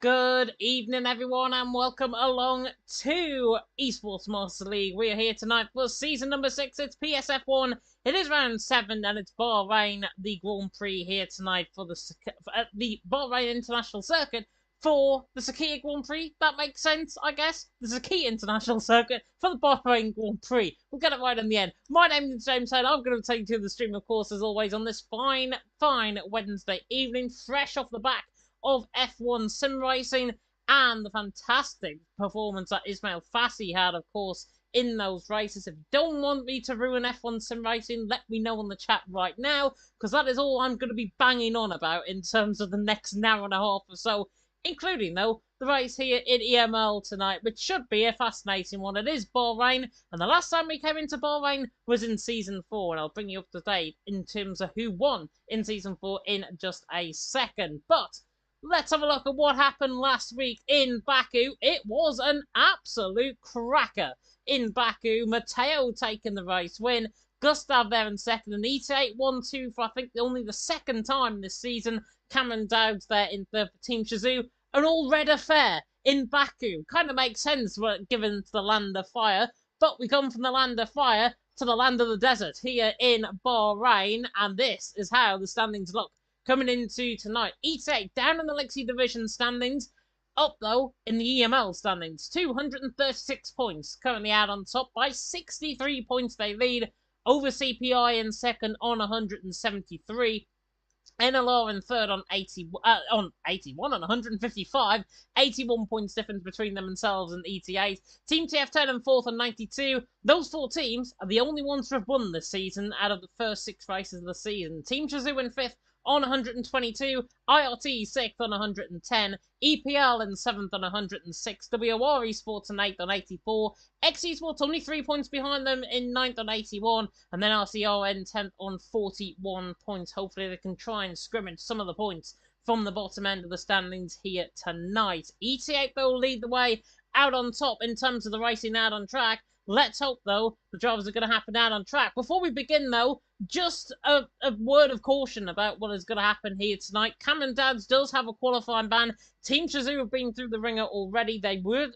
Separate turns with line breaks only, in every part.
Good evening, everyone, and welcome along to Esports Masters League. We are here tonight for season number 6. It's PSF1. It is round 7, and it's Bahrain, the Grand Prix here tonight for the Bahrain International Circuit for the Sakia Grand Prix. That makes sense, I guess. The Sakia International Circuit for the Bahrain Grand Prix. We'll get it right in the end. My name is James Taylor. I'm going to take you to the stream, of course, as always, on this fine Wednesday evening, fresh off the back of F1 sim racing and the fantastic performance that Ismail Fassi had, of course, in those races. If you don't want me to ruin F1 sim racing, let me know in the chat right now, because that is all I'm going to be banging on about in terms of the next hour and a half or so, including, though, the race here in EML tonight, which should be a fascinating one. It is Bahrain, and the last time we came into Bahrain was in Season 4, and I'll bring you up to date in terms of who won in Season 4 in just a second. But let's have a look at what happened last week in Baku. It was an absolute cracker in Baku. Matteo taking the race win. Gustav there in second. And E8 1-2 for, I think, only the second time this season. Cameron Dowds there in third for Team Shazoo. An all-red affair in Baku. Kind of makes sense given to the land of fire. But we come from the land of fire to the land of the desert here in Bahrain. And this is how the standings look coming into tonight. E8 down in the Lexi Division standings. Up, though, in the EML standings. 236 points. Currently out on top by 63 points they lead over CPI in second on 173. NLR in third on 81 on 155. 81 points difference between themselves and ET8. Team TF10 in fourth on 92. Those four teams are the only ones to have won this season out of the first 6 races of the season. Team Shazoo in fifth on 122, IRT 6th on 110, EPL in 7th on 106, WR Esports in 8th on 84, X Esports only 3 points behind them in 9th on 81, and then RCR in 10th on 41 points. Hopefully they can try and scrimmage some of the points from the bottom end of the standings here tonight. ET8 though lead the way out on top in terms of the racing out on track. Let's hope, though, the drivers are going to happen out on track. Before we begin, though, just a word of caution about what is going to happen here tonight. Cameron Dowds does have a qualifying ban. Team Shazoo have been through the ringer already. They were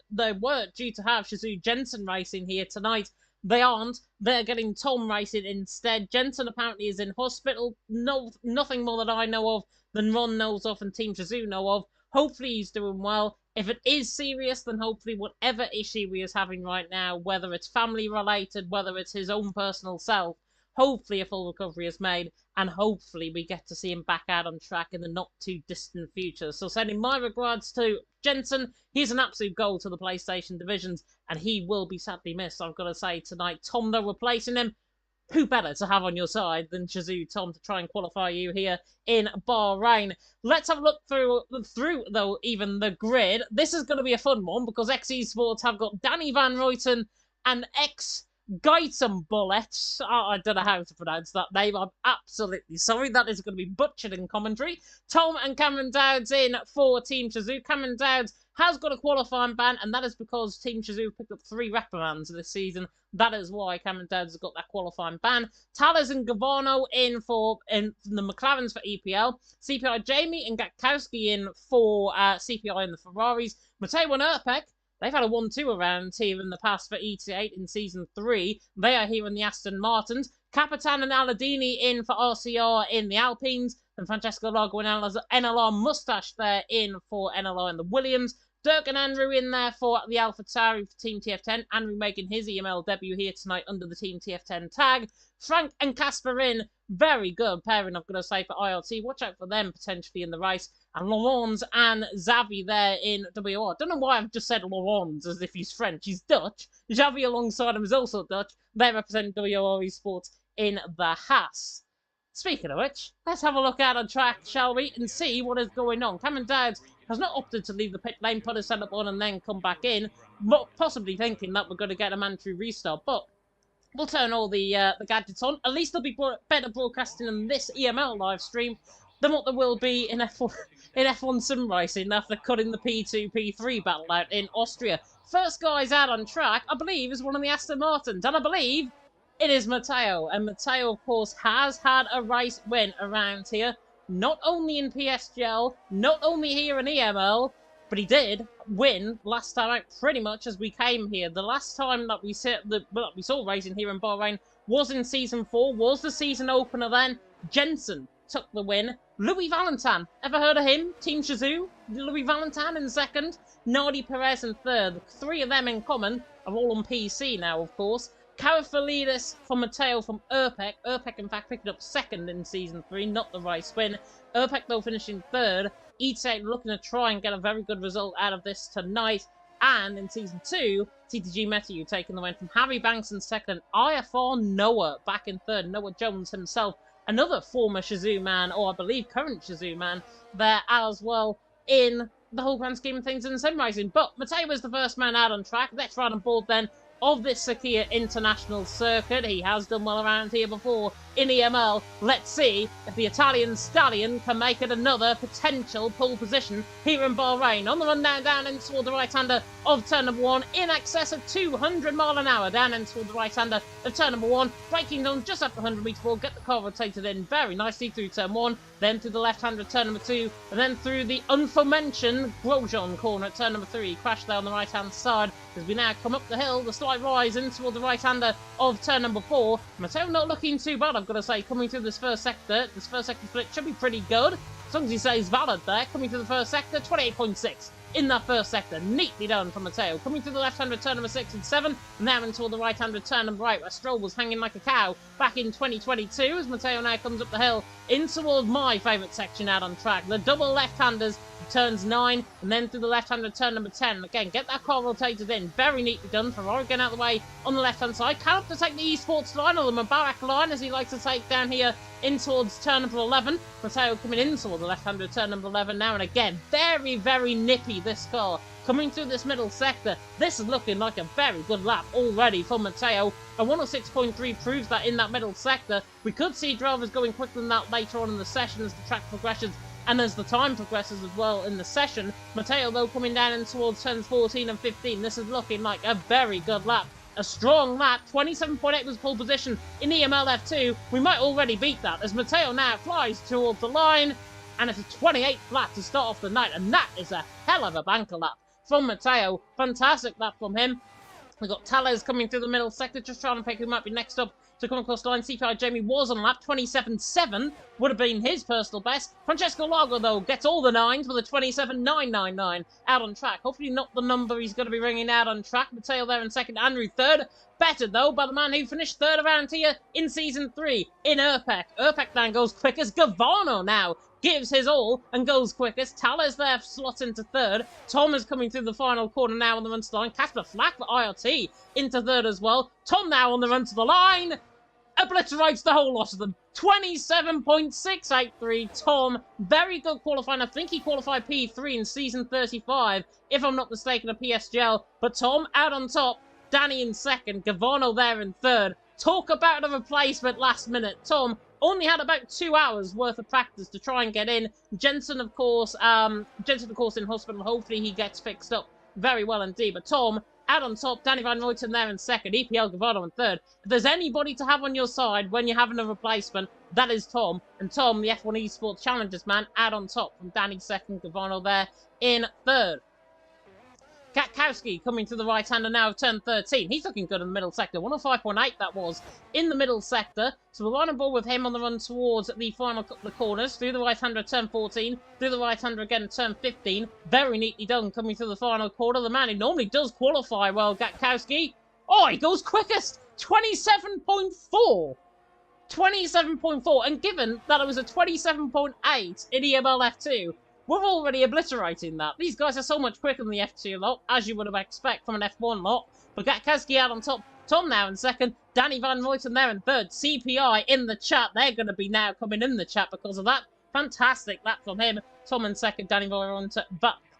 due to have Shazoo Jensen racing here tonight. They aren't. They're getting Tom racing instead. Jensen apparently is in hospital. Nothing more that I know of than Ron knows of and Team Shazoo know of. Hopefully he's doing well. If it is serious, then hopefully whatever issue he is having right now, whether it's family related, whether it's his own personal self, hopefully a full recovery is made, and hopefully we get to see him back out on track in the not too distant future. So sending my regards to Jensen. He's an absolute goal to the PlayStation divisions, and he will be sadly missed, I've got to say, tonight. Tom, though, replacing him. Who better to have on your side than Shazoo Tom to try and qualify you here in Bahrain? Let's have a look through though, even the grid. This is going to be a fun one because X Esports have got Danny Van Ruyten and X Geitenbullet. I don't know how to pronounce that name. I'm absolutely sorry. That is going to be butchered in commentary. Tom and Cameron Dowds in for Team Shazoo. Cameron Dowds has got a qualifying ban, and that is because Team Shazoo picked up 3 reprimands this season. That is why Cameron Dowds has got that qualifying ban. Tallers and Gavano in the McLarens for EPL. CPI Jamie and Gatkowski in for CPI and the Ferraris. Matteo and Erpek, they've had a 1-2 around here in the past for ET8 in Season 3. They are here in the Aston Martins. Capitan and Aladini in for RCR in the Alpines. And Francesco Lago and NLR Mustache there in for NLR in the Williams. Dirk and Andrew in there for the AlphaTauri for Team TF10. Andrew making his EML debut here tonight under the Team TF10 tag. Frank and Casper in. Very good pairing, I've got to say, for IRT. Watch out for them potentially in the race. And Laurens and Xavi there in WR. Don't know why I've just said Laurens as if he's French. He's Dutch. Xavi alongside him is also Dutch. They represent WR Esports in the Haas. Speaking of which, let's have a look out on track, shall we, and see what is going on. Cameron Dowds has not opted to leave the pit lane, put his setup on and then come back in, possibly thinking that we're going to get a mandatory restart, but we'll turn all the gadgets on. At least there'll be better broadcasting in this EML live stream than what there will be in F1 sim racing after cutting the P2, P3 battle out in Austria. First guys out on track, I believe, is one of the Aston Martins, and I believe it is Matteo. And Matteo, of course, has had a race win around here. Not only in PSGL, not only here in EML, But he did win last time out pretty much as we came here. The last time that we saw racing here in Bahrain was in Season 4, was the season opener then. Jensen took the win. Louis Valentin, ever heard of him? Team Shazoo? Louis Valentin in second. Nardi Perez in third. 3 of them in common are all on PC now, of course. Karafalidis from Matteo from Urpec. Urpec, in fact, picked up second in Season 3, not the race win. Urpec, though, finishing third. Eatside looking to try and get a very good result out of this tonight. And in Season 2, TTG Matthew taking the win from Harry Banks in second. IFR Noah back in third. Noah Jones himself, another former Shazoo man, or I believe current Shazoo man, there as well in the whole grand scheme of things in sim racing. But Matteo was the first man out on track. Let's ride on board then of this Sakia International Circuit. He has done well around here before in EML. Let's see if the Italian stallion can make it another potential pole position here in Bahrain. On the run down in toward the right-hander of turn number 1, in excess of 200 mile an hour down in toward the right-hander of turn number 1, braking down just up the 100-metre wall, get the car rotated in very nicely through turn 1, then through the left-hander of turn number 2, and then through the aforementioned Grosjean corner at turn number 3. Crash there on the right-hand side as we now come up the hill, the slight rise in toward the right-hander of turn number 4. Matteo not looking too bad, I've got to say, coming through this first sector. This first sector split should be pretty good, as long as he stays valid there. Coming through the first sector, 28.6 in that first sector. Neatly done from Matteo. Coming through the left-hander turn number 6 and 7, and now into the right-hander turn number 8, where Stroll was hanging like a cow back in 2022, as Matteo now comes up the hill in towards my favourite section out on track. The double left-handers, turns 9, and then through the left-hander turn number 10. Again, get that car rotated in. Very neatly done. Ferrari getting out of the way on the left-hand side. Cannot to take the esports line, or the Mubarak line, as he likes to take down here in towards turn number 11. Matteo coming in toward the left-hander turn number 11 now, and again, very, very nippy, this car. Coming through this middle sector, this is looking like a very good lap already for Matteo. A 106.3 proves that in that middle sector. We could see drivers going quicker than that later on in the session as the track progresses and as the time progresses as well in the session. Matteo, though, coming down in towards turns 14 and 15. This is looking like a very good lap. A strong lap. 27.8 was pole position in EML F2. We might already beat that as Matteo now flies towards the line. And it's a 28th lap to start off the night. And that is a hell of a banker lap from Matteo. Fantastic lap from him. We've got Tales coming through the middle sector, just trying to pick who might be next up to come across the line. CPI Jamie was on lap 27.7, would have been his personal best. Francesco Lago, though, gets all the 9s with a 27.999 out on track. Hopefully not the number he's going to be ringing out on track. Matteo there in second, Andrew third. Better, though, by the man who finished third around here in Season 3 in Urpec. Urpec now goes quickest. Gavano now gives his all and goes quickest. Tales there slots into third. Tom is coming through the final corner now on the run to the line. Casper Flack for IRT into third as well. Tom now on the run to the line. Obliterates the whole lot of them. 27.683. Tom, very good qualifying. I think he qualified P3 in Season 35, if I'm not mistaken, a PSGL. But Tom out on top. Danny in second. Gavano there in third. Talk about a replacement last minute. Tom only had about 2 hours worth of practice to try and get in. Jensen, of course, in hospital. Hopefully he gets fixed up very well indeed. But Tom out on top, Danny Van Ruyten there in second, EPL Gavano in third. If there's anybody to have on your side when you're having a replacement, that is Tom. And Tom, the F1 Esports Challengers man, out on top from Danny second, Gavano there in third. Katkowski coming to the right-hander now of turn 13. He's looking good in the middle sector. 105.8 that was in the middle sector. So we're on board with him on the run towards the final couple of corners. Through the right-hander at turn 14. Through the right-hander again at turn 15. Very neatly done coming through the final corner. The man who normally does qualify well, Gatkowski. Oh, he goes quickest. 27.4. 27.4. And given that it was a 27.8 in EML F2, we're already obliterating that. These guys are so much quicker than the F2 lot, as you would have expected from an F1 lot. But Gatkowski out on top. Tom now in second. Danny Van Ruyten there in third. CPI in the chat. They're going to be now coming in the chat because of that. Fantastic lap from him. Tom in second. Danny Van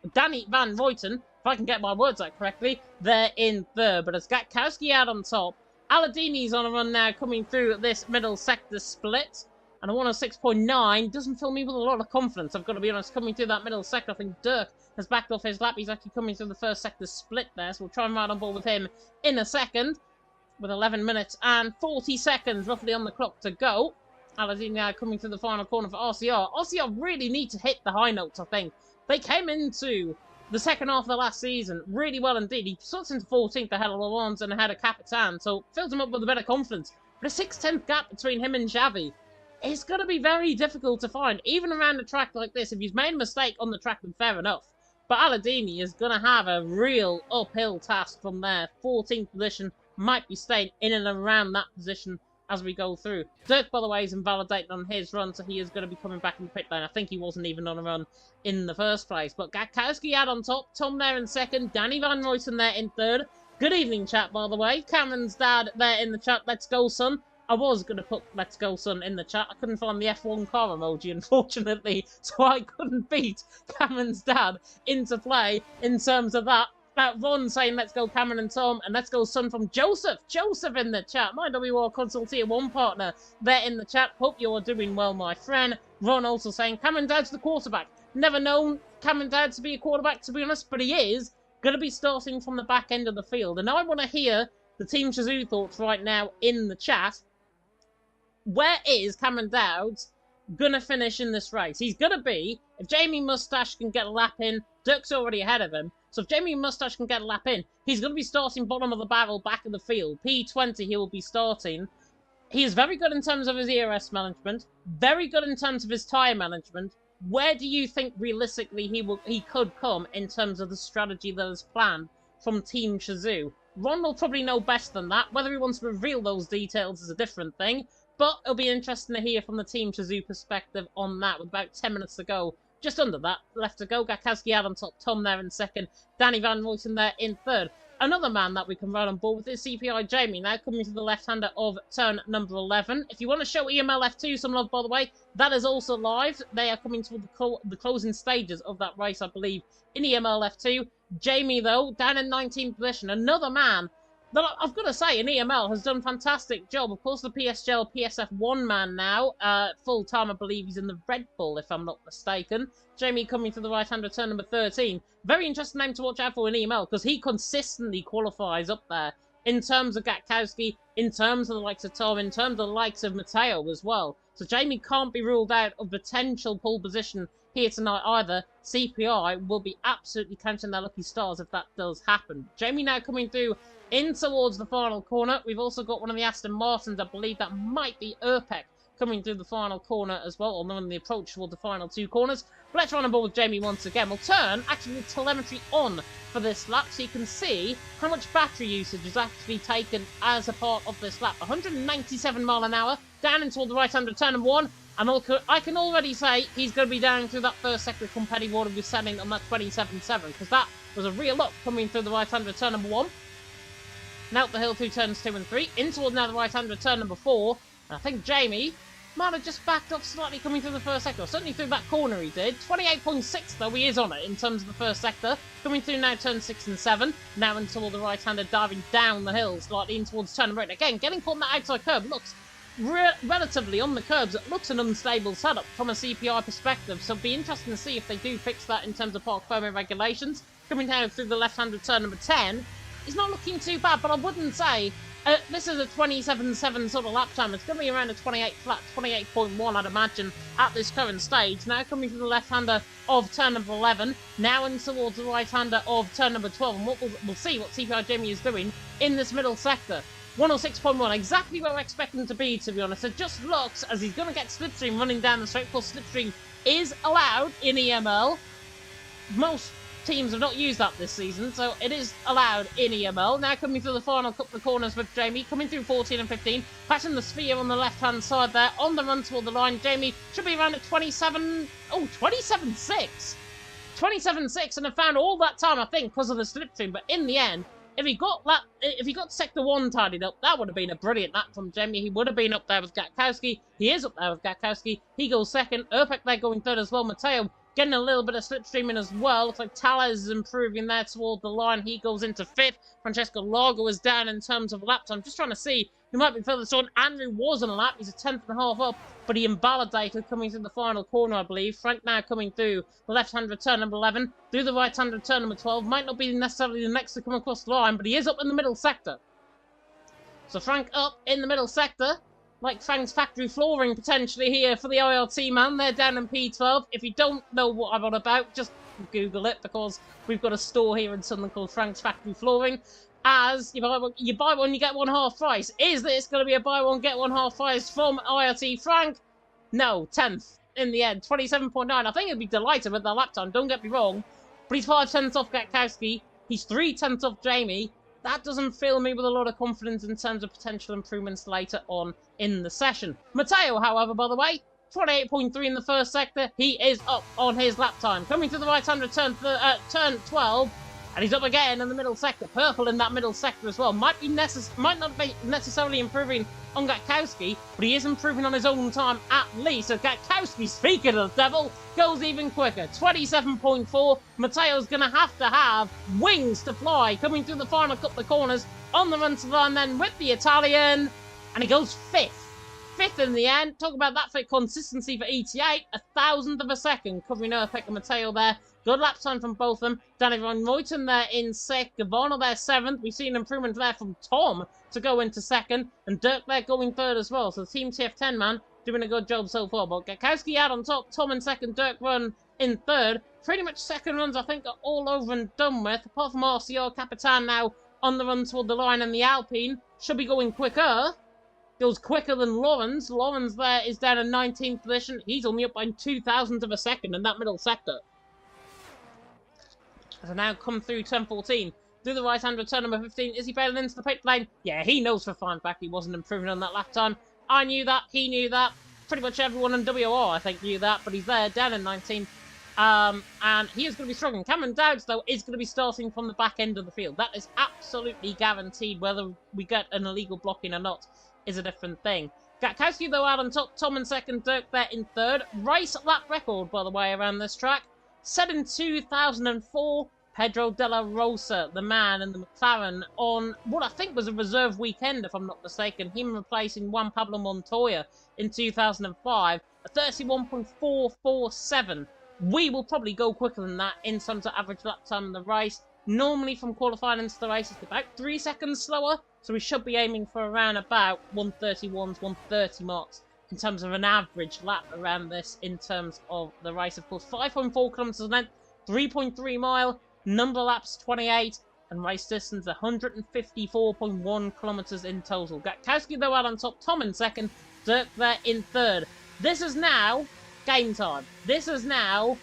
Ruyten, if I can get my words out correctly, they're in third. But it's Gatkowski out on top. Aladini's on a run now coming through this middle sector split. And a 106.9 doesn't fill me with a lot of confidence, I've got to be honest. Coming through that middle sector, I think Dirk has backed off his lap. He's actually coming through the first sector split there, so we'll try and ride on board with him in a second. With 11 minutes and 40 seconds roughly on the clock to go. Aladini now coming through the final corner for RCR. RCR really need to hit the high notes, I think. They came into the second half of the last season really well indeed. He slots into 14th ahead of Laurent and ahead of Capitan, so fills him up with a bit of confidence. But a 6/10 gap between him and Xavi, it's going to be very difficult to find, even around a track like this. If he's made a mistake on the track, then fair enough. But Aladini is going to have a real uphill task from there. 14th position, might be staying in and around that position as we go through. Dirk, by the way, is invalidated on his run, so he is going to be coming back in the pit lane. I think he wasn't even on a run in the first place. But Gatkowski out on top, Tom there in second, Danny Van Ruyten there in third. Good evening, chat, by the way. Cameron's dad there in the chat. Let's go, son. I was going to put Let's Go, son in the chat. I couldn't find the F1 car emoji, unfortunately, so I couldn't beat Cameron's dad into play in terms of that. Ron saying let's go Cameron and Tom, and let's go son from Joseph. Joseph in the chat. My WR Console Tier 1 partner there in the chat. Hope you're doing well, my friend. Ron also saying Cameron Dad's the quarterback. Never known Cameron Dad to be a quarterback, to be honest, but he is going to be starting from the back end of the field. And I want to hear the Team Shazoo thoughts right now in the chat. Where is Cameron Dowd going to finish in this race? He's going to be, if Jamie Mustache can get a lap in, Dirk's already ahead of him. So if Jamie Mustache can get a lap in, he's going to be starting bottom of the barrel, back of the field. P20 he will be starting. He is very good in terms of his ERS management, very good in terms of his tyre management. Where do you think realistically he could come in terms of the strategy that is planned from Team Shazoo? Ron will probably know best than that. Whether he wants to reveal those details is a different thing. But it'll be interesting to hear from the Team Shazoo perspective on that with about 10 minutes to go. Just under that, left to go. Gatkowski out on top, Tom there in second, Danny Van Ruyten there in third. Another man that we can ride on board with is CPI Jamie, now coming to the left-hander of turn number 11. If you want to show EML F2 some love, by the way, that is also live. They are coming to the closing stages of that race, I believe, in EML F2. Jamie, though, down in 19th position. Another man that I've got to say, in EML has done a fantastic job. Of course, the PSGL PSF1 man now. Full-time, I believe he's in the Red Bull, if I'm not mistaken. Jamie coming to the right-hander, turn number 13. Very interesting name to watch out for in EML, because he consistently qualifies up there. In terms of Gatkowski, in terms of the likes of Tom, in terms of the likes of Matteo as well. So Jamie can't be ruled out of potential pole position here tonight either. CPI will be absolutely counting their lucky stars if that does happen. Jamie now coming through in towards the final corner. We've also got one of the Aston Martins, I believe that might be Urpec, coming through the final corner as well, or on the approach toward the final two corners. But let's run on board with Jamie once again. We'll turn actually the telemetry on for this lap so you can see how much battery usage is actually taken as a part of this lap. 197 mile an hour, down into the right-hander turn number 1. And I can already say he's going to be down through that first sector competitive order we're setting on that 27.7, because that was a real up coming through the right-hander turn number 1. Now up the hill through turns 2 and 3, in towards now the right-hander turn number 4. And I think Jamie might have just backed up slightly coming through the first sector. Certainly through that corner he did. 28.6 though, he is on it in terms of the first sector. Coming through now turn 6 and 7. Now in toward the right-hander, diving down the hill slightly in towards turn number 8. Again, getting caught on that outside curb looks relatively on the curbs. It looks an unstable setup from a CPI perspective. So it'll be interesting to see if they do fix that in terms of park permit regulations. Coming down through the left-hander turn number 10. It's not looking too bad, but I wouldn't say this is a 27.7 sort of lap time. It's going to be around a 28 flat, 28.1 I'd imagine at this current stage. Now coming from the left-hander of turn number 11, now in towards the right-hander of turn number 12, and we'll see what CPI Jamie is doing in this middle sector. 106.1, exactly where we're expecting to be honest. It just looks as he's going to get slipstream running down the straight. Of course, slipstream is allowed in EML. Most teams have not used that this season, so it is allowed in EML. Now coming through the final couple of corners with Jamie, coming through 14 and 15, passing the sphere on the left-hand side there, on the run toward the line. Jamie should be around at 27, oh, 27.6. 27.6, and have found all that time, I think, because of the slipstream, but in the end, if he got Sector 1 tidied up, that would have been a brilliant lap from Jamie. He would have been up there with Gatkowski. He is up there with Gatkowski. He goes second. Urpec there going third as well. Matteo getting a little bit of slipstreaming as well. Looks like Tales is improving there toward the line. He goes into fifth. Francesco Largo is down in terms of laps. I'm just trying to see who might be further on. Andrew was on a lap. He's a 10.5 up, but he invalidated coming through the final corner, I believe. Frank now coming through the left-hand turn number 11, through the right-hand turn number 12. Might not be necessarily the next to come across the line, but he is up in the middle sector. So Frank up in the middle sector. Like Frank's factory flooring potentially here for the IRT man. They're down in P12. If you don't know what I'm on about, just Google it, because we've got a store here in Sunderland called Frank's Factory Flooring. As you buy one, you get one half price. Is this going to be a buy one, get one half price from IRT Frank? No, 10th in the end, 27.9. I think he'd be delighted with that lap time, don't get me wrong. But he's 5/10 off Gatkowski. He's 3/10 off Jamie. That doesn't fill me with a lot of confidence in terms of potential improvements later on in the session. Matteo, however, by the way, 28.3 in the first sector. He is up on his lap time. Coming to the right-hander turn 12. And he's up again in the middle sector. Purple in that middle sector as well. Might not be necessarily improving on Gatkowski, but he is improving on his own time at least. So Gatkowski, speaking of the devil, goes even quicker. 27.4. Matteo's going to have wings to fly. Coming through the final couple of corners on the run to the line then with the Italian. And he goes 5th. 5th in the end. Talk about that for consistency for ET8. 1,000th of a second covering Erpek and Matteo there. Good lap time from both of them. Danny Van Moyten there in 6th. Gavano there 7th. We see an improvement there from Tom to go into 2nd. And Dirk there going 3rd as well. So the Team TF10 man doing a good job so far. But Gatkowski out on top. Tom in 2nd. Dirk run in 3rd. Pretty much second runs I think are all over and done with. Apart from RCR Capitan now on the run toward the line. And the Alpine should be going quicker. Goes quicker than Lawrence. Lawrence there is down in 19th position. He's only up by 2,000th of a second in that middle sector. As I now come through turn 14. Through the right-hander turn number 15. Is he bailing into the pit lane? Yeah, he knows for a fine fact he wasn't improving on that lap time. I knew that. He knew that. Pretty much everyone in WR, I think, knew that. But he's there, down in 19th. And he is going to be struggling. Cameron Dowds, though, is going to be starting from the back end of the field. That is absolutely guaranteed. Whether we get an illegal blocking or not is a different thing. Gatkowski, though, out on top. Tom in 2nd. Dirk there in 3rd. Race lap record, by the way, around this track. Set in 2004, Pedro de la Rosa, the man in the McLaren, on what I think was a reserve weekend, if I'm not mistaken. Him replacing Juan Pablo Montoya in 2005, a 31.447. We will probably go quicker than that in terms of average lap time in the race. Normally from qualifying into the race, it's about 3 seconds slower, so we should be aiming for around about 131s, 130 marks. In terms of an average lap around this, in terms of the race, of course, 5.4 kilometres an hour, 3.3 mile, number of laps 28, and race distance 154.1 kilometres in total. Gatkowski, though, out on top, Tom in 2nd, Dirk there in 3rd. This is now game time. This is now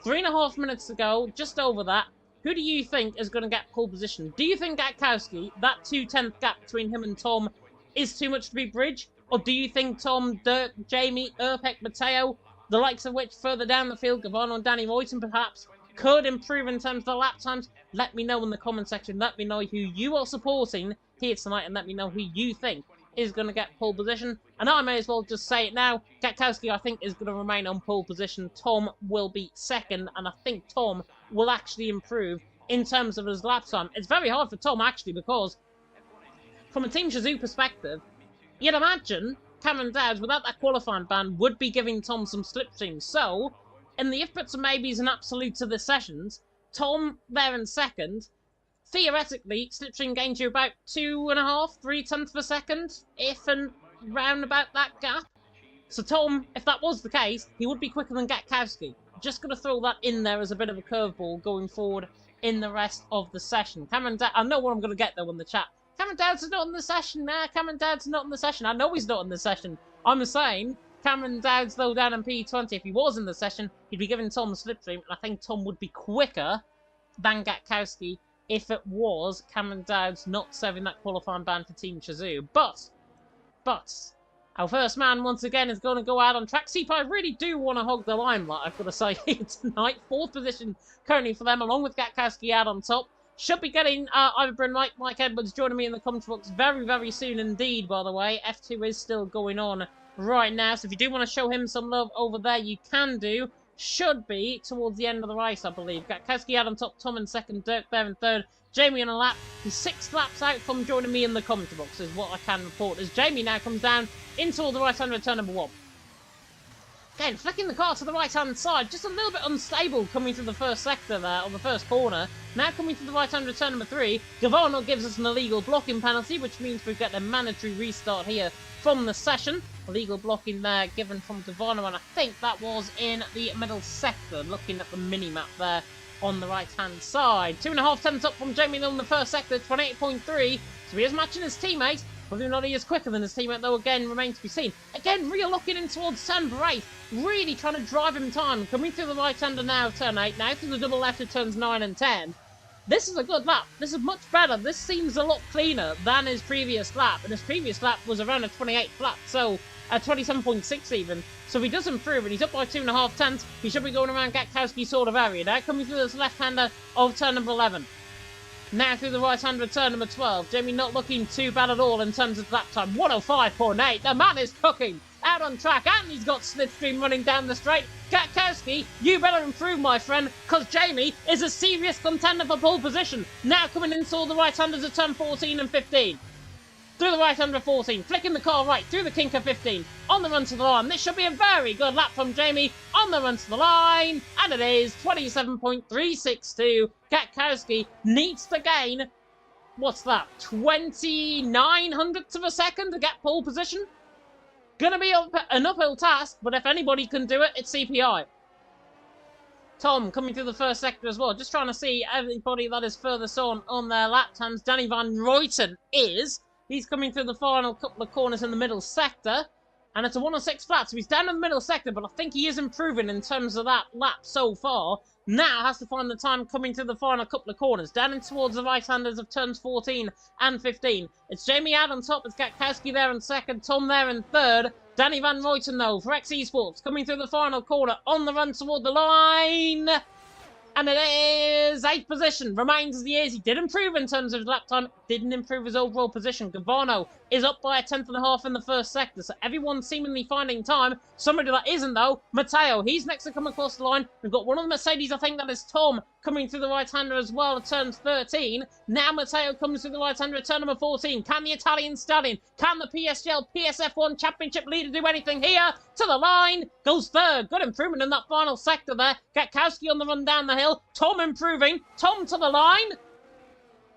3.5 minutes to go, just over that. Who do you think is going to get pole position? Do you think Gatkowski, that 2/10 gap between him and Tom, is too much to be bridged? Or do you think Tom, Dirk, Jamie, Erpek, Matteo, the likes of which further down the field, Gavano and Danny Moyten perhaps, could improve in terms of the lap times? Let me know in the comment section. Let me know who you are supporting here tonight, and let me know who you think is going to get pole position. And I may as well just say it now. Gatkowski, I think, is going to remain on pole position. Tom will be 2nd, and I think Tom will actually improve in terms of his lap time. It's very hard for Tom, actually, because from a Team Shazoo perspective, you'd imagine Cameron Dowds, without that qualifying ban, would be giving Tom some slipstreams. So, in the if buts and maybes and absolutes of the sessions, Tom there in 2nd, theoretically, slipstream gains you about 2.5, 3/10 of a second, if and round about that gap. So Tom, if that was the case, he would be quicker than Gatkowski. Just going to throw that in there as a bit of a curveball going forward in the rest of the session. Cameron Dowds, I know what I'm going to get though in the chat. Cameron Dowds is not in the session now. Cameron Dowds is not in the session. I know he's not in the session. I'm saying Cameron Dowds, though, down in P20, if he was in the session, he'd be giving Tom a slipstream, and I think Tom would be quicker than Gatkowski if it was Cameron Dowds not serving that qualifying ban for Team Shazoo. But, our first man, once again, is going to go out on track. See, I really do want to hog the limelight, I've got to say, here tonight. 4th position currently for them, along with Gatkowski out on top. Should be getting either Bryn Mike Edwards joining me in the comment box very, very soon indeed, by the way. F2 is still going on right now, so if you do want to show him some love over there, you can do. Should be towards the end of the race, I believe. Gatkowski out on top, Tom in 2nd, Dirk there in 3rd, Jamie on a lap. He's 6 laps out from joining me in the comment box, is what I can report, as Jamie now comes down into all the right-hand turn number 1. Again, flicking the car to the right-hand side, just a little bit unstable coming through the first sector there, or the first corner. Now coming to the right-hand return number 3, Gavano gives us an illegal blocking penalty, which means we get a mandatory restart here from the session. Illegal blocking there given from Gavano, and I think that was in the middle sector, looking at the mini-map there on the right-hand side. 2.5 tenths up from Jamie Hill in the first sector, 28.3, so he is matching his teammate. Whether or not he is quicker than his teammate, though, again, remains to be seen. Again, re-locking in towards turn 8, really trying to drive him time. Coming through the right-hander now, turn 8, now through the double left at turns 9 and 10. This is a good lap. This is much better. This seems a lot cleaner than his previous lap, and his previous lap was around a 28th lap, so at 27.6 even. So if he does improve, and he's up by 2.5 tenths, he should be going around Gatkowski's sort of area. Now coming through this left-hander of turn number 11. Now through the right-hand return number 12. Jamie not looking too bad at all in terms of lap time. 105.8. The man is cooking. Out on track, and he's got slipstream running down the straight. Gatkowski, you better improve, my friend, because Jamie is a serious contender for pole position. Now coming in to the right-handers at turn 14 and 15. Through the right-hander 14, flicking the car right, through the kink of 15, on the run to the line. This should be a very good lap from Jamie, on the run to the line, and it is 27.362. Gatkowski needs to gain, what's that, 29 hundredths of a second to get pole position? Gonna be an uphill task, but if anybody can do it, it's CPI. Tom coming through the first sector as well, just trying to see everybody that is furthest on their lap times. Danny Van Ruyten is... He's coming through the final couple of corners in the middle sector. And it's a 106 flat, so he's down in the middle sector, but I think he is improving in terms of that lap so far. Now has to find the time coming through the final couple of corners. Down in towards the right-handers of turns 14 and 15. It's Jamie out on top, it's Gatkowski there in second, Tom there in third. Danny Van Ruyten, though, for RacingTV Esports, coming through the final corner, on the run toward the line. And it is 8th position. Remains as he is. He did improve in terms of his lap time. Didn't improve his overall position. Gavano is up by 1.5 in the first sector. So everyone's seemingly finding time. Somebody that isn't, though, Matteo. He's next to come across the line. We've got one of the Mercedes, I think that is Tom, coming through the right-hander as well at turns 13. Now Matteo comes through the right-hander at turn number 14. Can the Italian stallion, can the PSGL PSF1 Championship leader do anything here? To the line. Goes third. Good improvement in that final sector there. Gatkowski on the run down the hill. Tom improving. Tom to the line.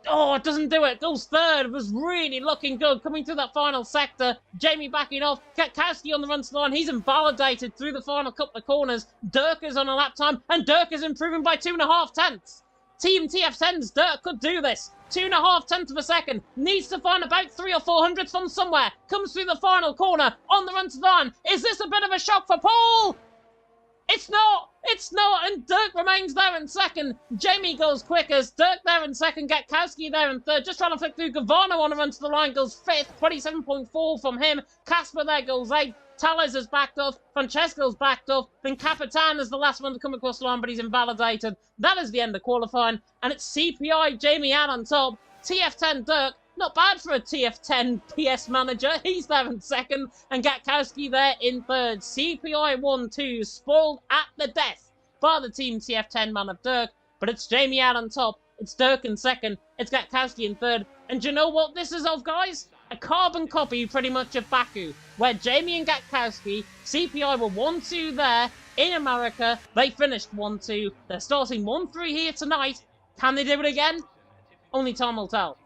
Oh, it doesn't do it. Goes third. It was really looking good. Coming through that final sector. Jamie backing off. Gatkowski on the run to the line. He's invalidated through the final couple of corners. Dirk is on a lap time. And Dirk is improving by 2.5 tenths. Team TF10's Dirk could do this. 2.5 tenths of a second. Needs to find about 3 or 4 hundredths from somewhere. Comes through the final corner. On the run to the line. Is this a bit of a shock for Paul? It's not! It's not! And Dirk remains there in second. Jamie goes quickest. Dirk there in second. Gatkowski there in third. Just trying to flick through. Gavano on the run to the line goes 5th. 27.4 from him. Casper there goes 8th. Tales is backed off. Francesco's backed off. Then Capitan is the last one to come across the line, but he's invalidated. That is the end of qualifying. And it's CPI Jamie out on top. TF10 Dirk. Not bad for a TF10 PS manager. He's there in second. And Gatkowski there in third. CPI 1-2. Spoiled at the death by the Team TF10 man of Dirk. But it's Jamie out on top. It's Dirk in second. It's Gatkowski in third. And do you know what this is of, guys? A carbon copy, pretty much, of Baku. Where Jamie and Gatkowski, CPI were 1-2 there in America. They finished 1-2. They're starting 1-3 here tonight. Can they do it again? Only time will tell.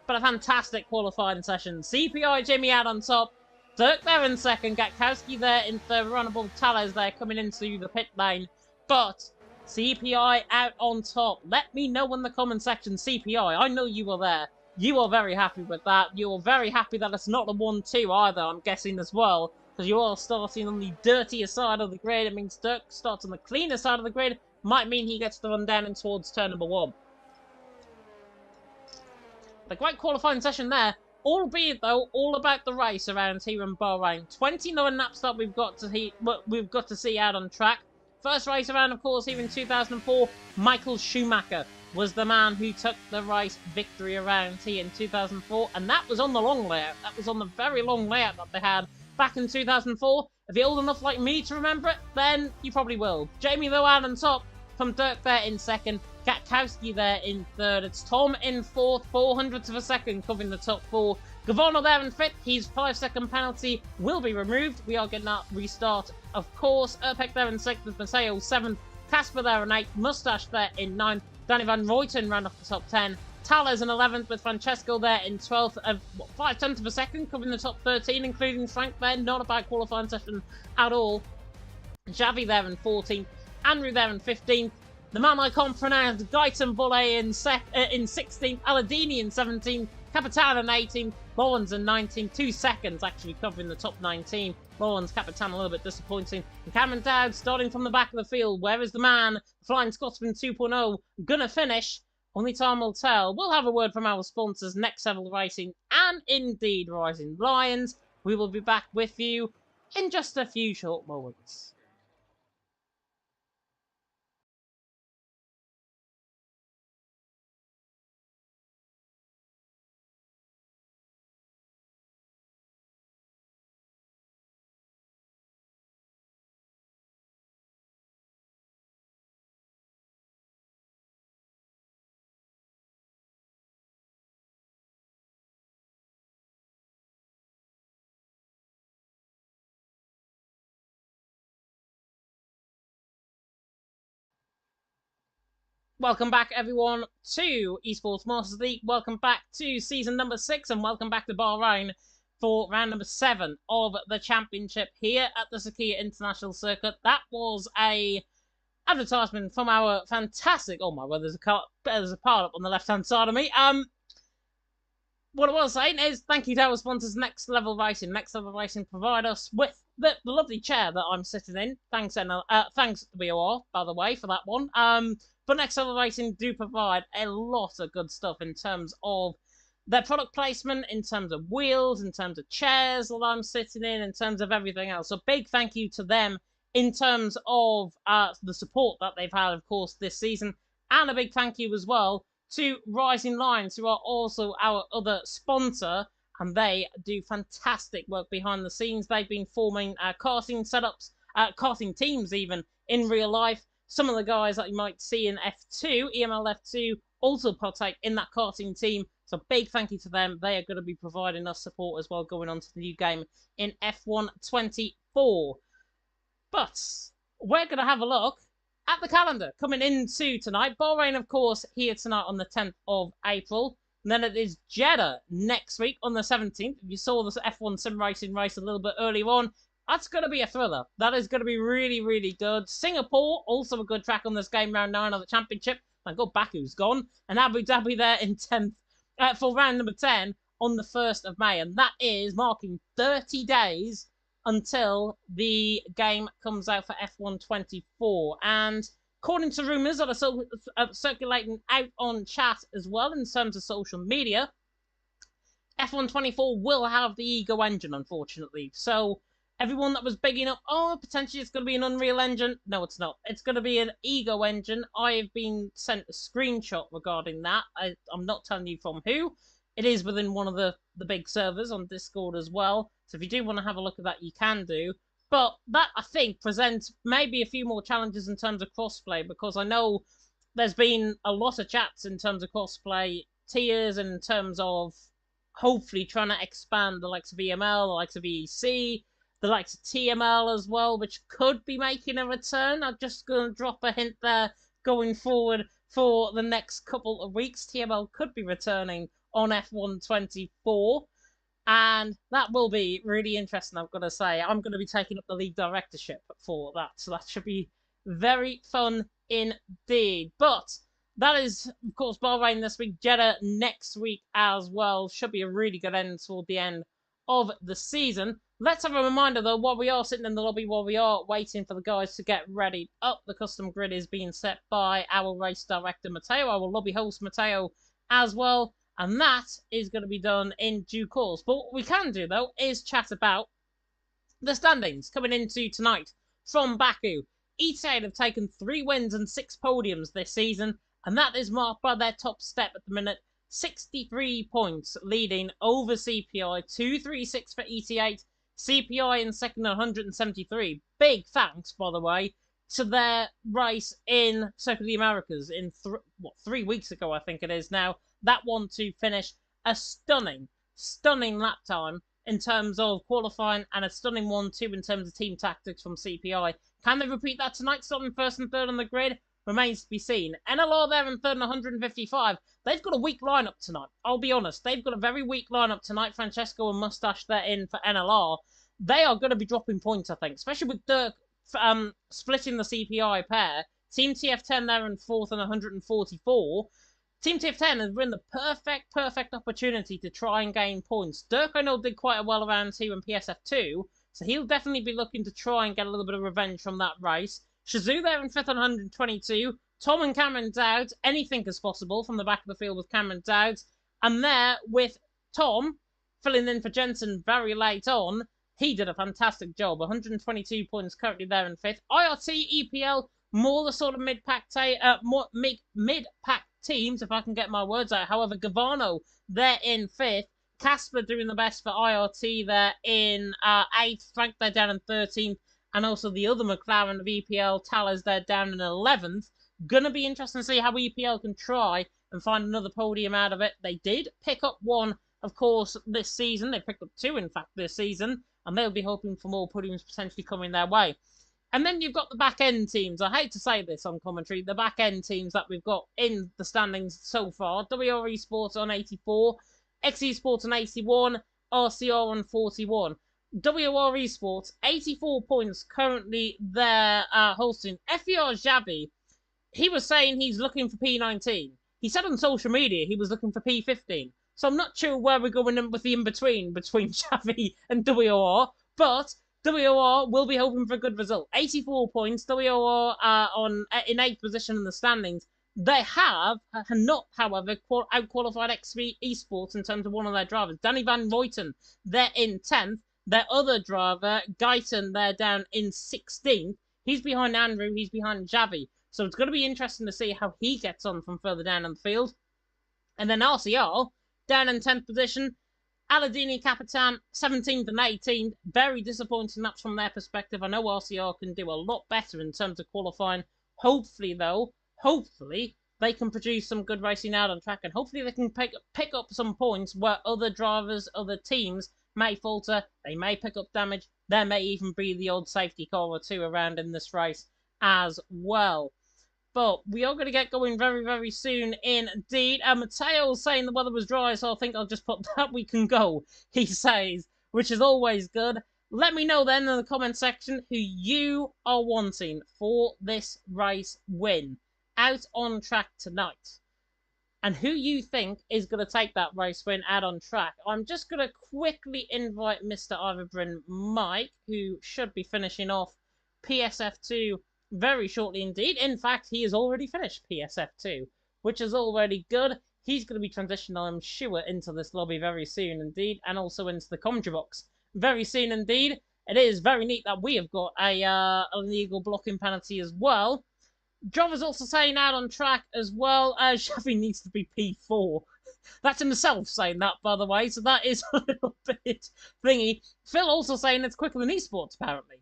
But a fantastic qualifying session. CPI Jamie out on top. Dirk there in second. Gatkowski there in third. Runnable Tales there coming into the pit lane. But CPI out on top. Let me know in the comment section, CPI. I know you were there. You are very happy with that. You are very happy that it's not a 1-2 either, I'm guessing as well. Because you are starting on the dirtier side of the grid. It means Dirk starts on the cleaner side of the grid. Might mean he gets to run down and towards turn number 1. The great qualifying session there, albeit though all about the race around here in Bahrain. 29 laps that we've got to see out on track. First race around, of course, here in 2004, Michael Schumacher was the man who took the race victory around here in 2004, and that was on the long layout. That was on the very long layout that they had back in 2004. If you're old enough like me to remember it, then you probably will. Jamie though out on top. from Dirk there in second, Gatkowski there in third. It's Tom in fourth, 400ths of a second covering the top four. Gavona there in fifth. His 5-second penalty will be removed. We are getting that restart, of course. Erpek there in sixth with Mateo 7th. Casper there in 8th. Mustache there in 9th. Danny Van Ruyten ran off the top 10. Tallers in 11th with Francesco there in 12th. 5/10 of a second covering the top 13, including Frank there. Not a bad qualifying session at all. Xavi there in 14th. Andrew there in 15th. The man I can't pronounce, Gaitan Volley in 16th. Aladini in 17th. Capitan in 18th. Lawrence in 19th. 2 seconds actually covering the top 19. Lawrence, Capitan a little bit disappointing. And Cameron Dowd starting from the back of the field. Where is the man? Flying Scotsman 2.0 gonna finish? Only time will tell. We'll have a word from our sponsors, Next Level Racing and indeed Rising Lions. We will be back with you in just a few short moments. Welcome back, everyone, to Esports Masters League. Welcome back to season number 6, and welcome back to Bahrain for round number 7 of the championship here at the Sakia International Circuit. That was a advertisement from our fantastic... Oh my word, there's a part up on the left-hand side of me. What I was saying is thank you to our sponsors, Next Level Racing. Next Level Racing provide us with the lovely chair that I'm sitting in. Thanks, WOR, by the way, for that one. But Next Level Racing do provide a lot of good stuff in terms of their product placement, in terms of wheels, in terms of chairs that I'm sitting in terms of everything else. So big thank you to them in terms of the support that they've had, of course, this season. And a big thank you as well to Rising Lions, who are also our other sponsor. And they do fantastic work behind the scenes. They've been forming karting setups, karting teams even, in real life. Some of the guys that you might see in F2, EML F2, also partake in that karting team. So big thank you to them. They are going to be providing us support as well going on to the new game in F1 24. But we're going to have a look at the calendar coming into tonight. Bahrain, of course, here tonight on the 10th of April. And then it is Jeddah next week on the 17th. If you saw the F1 sim racing race a little bit earlier on, that's going to be a thriller. That is going to be really, really good. Singapore, also a good track on this game, round 9 of the championship. Thank God Baku's gone. And Abu Dhabi there in 10th for round number 10 on the 1st of May. And that is marking 30 days until the game comes out for F1 24. And according to rumours that are circulating out on chat as well in terms of social media, F1 24 will have the Ego engine, unfortunately. So everyone that was bigging up, oh, potentially it's going to be an Unreal Engine. No, it's not. It's going to be an Ego engine. I've been sent a screenshot regarding that. I'm not telling you from who. It is within one of the big servers on Discord as well. So if you do want to have a look at that, you can do. But that, I think, presents maybe a few more challenges in terms of crossplay, because I know there's been a lot of chats in terms of crossplay tiers and in terms of hopefully trying to expand the likes of EML, the likes of EEC, the likes of TML as well, which could be making a return. I'm just going to drop a hint there going forward for the next couple of weeks. TML could be returning on F1 24. And that will be really interesting, I've got to say. I'm going to be taking up the league directorship for that. So that should be very fun indeed. But that is, of course, Bahrain this week. Jeddah next week as well. Should be a really good end toward the end of the season. Let's have a reminder, though, while we are sitting in the lobby, while we are waiting for the guys to get ready up, the custom grid is being set by our race director, Matteo, our lobby host, Matteo, as well. And that is going to be done in due course. But what we can do, though, is chat about the standings coming into tonight from Baku. ETA have taken 3 wins and 6 podiums this season, and that is marked by their top step at the minute. 63 points leading over CPI, 236 for ET8, CPI in second 173. Big thanks, by the way, to their race in Circuit of the Americas in 3 weeks ago, I think it is now. That one to finish a stunning lap time in terms of qualifying, and a stunning 1-2 in terms of team tactics from CPI. Can they repeat that tonight, starting first and third on the grid? Remains to be seen. NLR there in third and 155. They've got a weak lineup tonight. I'll be honest. They've got a very weak lineup tonight. Francesco and Mustache, they're in for NLR. They are going to be dropping points, I think, especially with Dirk splitting the CPI pair. Team TF10 there in fourth and 144. Team TF10 has been the perfect opportunity to try and gain points. Dirk, I know, did quite a well around 2 and PSF2, so he'll definitely be looking to try and get a little bit of revenge from that race. Shazoo there in 5th and 122. Tom and Cameron Dowd, anything is possible from the back of the field with Cameron Dowd. And there with Tom filling in for Jensen very late on. He did a fantastic job. 122 points currently there in 5th. IRT, EPL, more the sort of mid-pack teams, if I can get my words out. However, Gavano, they're in 5th. Casper doing the best for IRT there in 8th. Frank, they're down in 13th. And also the other McLaren of EPL, Tallers, they're down in 11th. Gonna be interesting to see how EPL can try and find another podium out of it. They did pick up one, of course, this season. They picked up 2, in fact, this season. And they'll be hoping for more podiums potentially coming their way. And then you've got the back-end teams. I hate to say this on commentary. The back-end teams that we've got in the standings so far. WR Esports on 84. X Esports on 81. RCR on 41. WR Esports, 84 points currently there hosting. FER Xavi, he was saying he's looking for P19. He said on social media he was looking for P15. So I'm not sure where we're going in with the in-between between Xavi and WR, but WR will be hoping for a good result. 84 points, WR in 8th position in the standings. They have not, however, out-qualified XP Esports in terms of one of their drivers. Danny Van Ruyten, they're in 10th. Their other driver, Guyton, they're down in 16th. He's behind Andrew, he's behind Xavi. So it's going to be interesting to see how he gets on from further down in the field. And then RCR, down in 10th position. Aladini Capitan, 17th and 18th. Very disappointing laps from their perspective. I know RCR can do a lot better in terms of qualifying. Hopefully, though, they can produce some good racing out on track. And hopefully they can pick up some points where other drivers, other teams may falter. They may pick up damage. There may even be the odd safety car or two around in this race as well. But we are going to get going very, very soon indeed. Matteo's saying the weather was dry, so I think I'll just put that we can go, he says, which is always good. Let me know then in the comment section who you are wanting for this race win out on track tonight. And who you think is going to take that race win out on track. I'm just going to quickly invite Mr. Iverbrin Mike, who should be finishing off PSF2 very shortly indeed. In fact, he has already finished PSF2, which is already good. He's going to be transitioning, I'm sure, into this lobby very soon indeed, and also into the commentary box very soon indeed. It is very neat that we have got a illegal blocking penalty as well. Driver's also saying out on track as well, Xavi needs to be P4. That's himself saying that, by the way, so that is a little bit thingy. Phil also saying it's quicker than esports, apparently.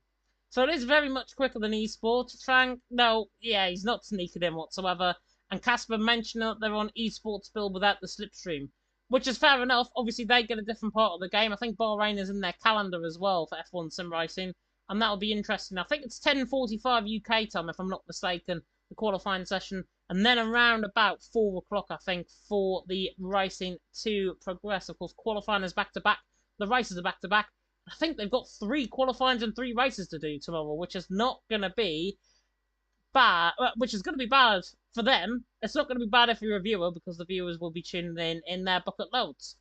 So it is very much quicker than esports. Frank, no, yeah, he's not sneaking in whatsoever. And Casper mentioned that they're on esports build without the slipstream, which is fair enough. Obviously, they get a different part of the game. I think Bahrain is in their calendar as well for F1 sim racing, and that'll be interesting. I think it's 10:45 UK time, if I'm not mistaken, the qualifying session, and then around about 4 o'clock, I think, for the racing to progress. Of course, qualifying is back-to-back. The races are back-to-back. I think they've got 3 qualifyings and 3 races to do tomorrow, which is not going to be bad. Which is going to be bad for them. It's not going to be bad if you're a viewer, because the viewers will be tuning in their bucket loads.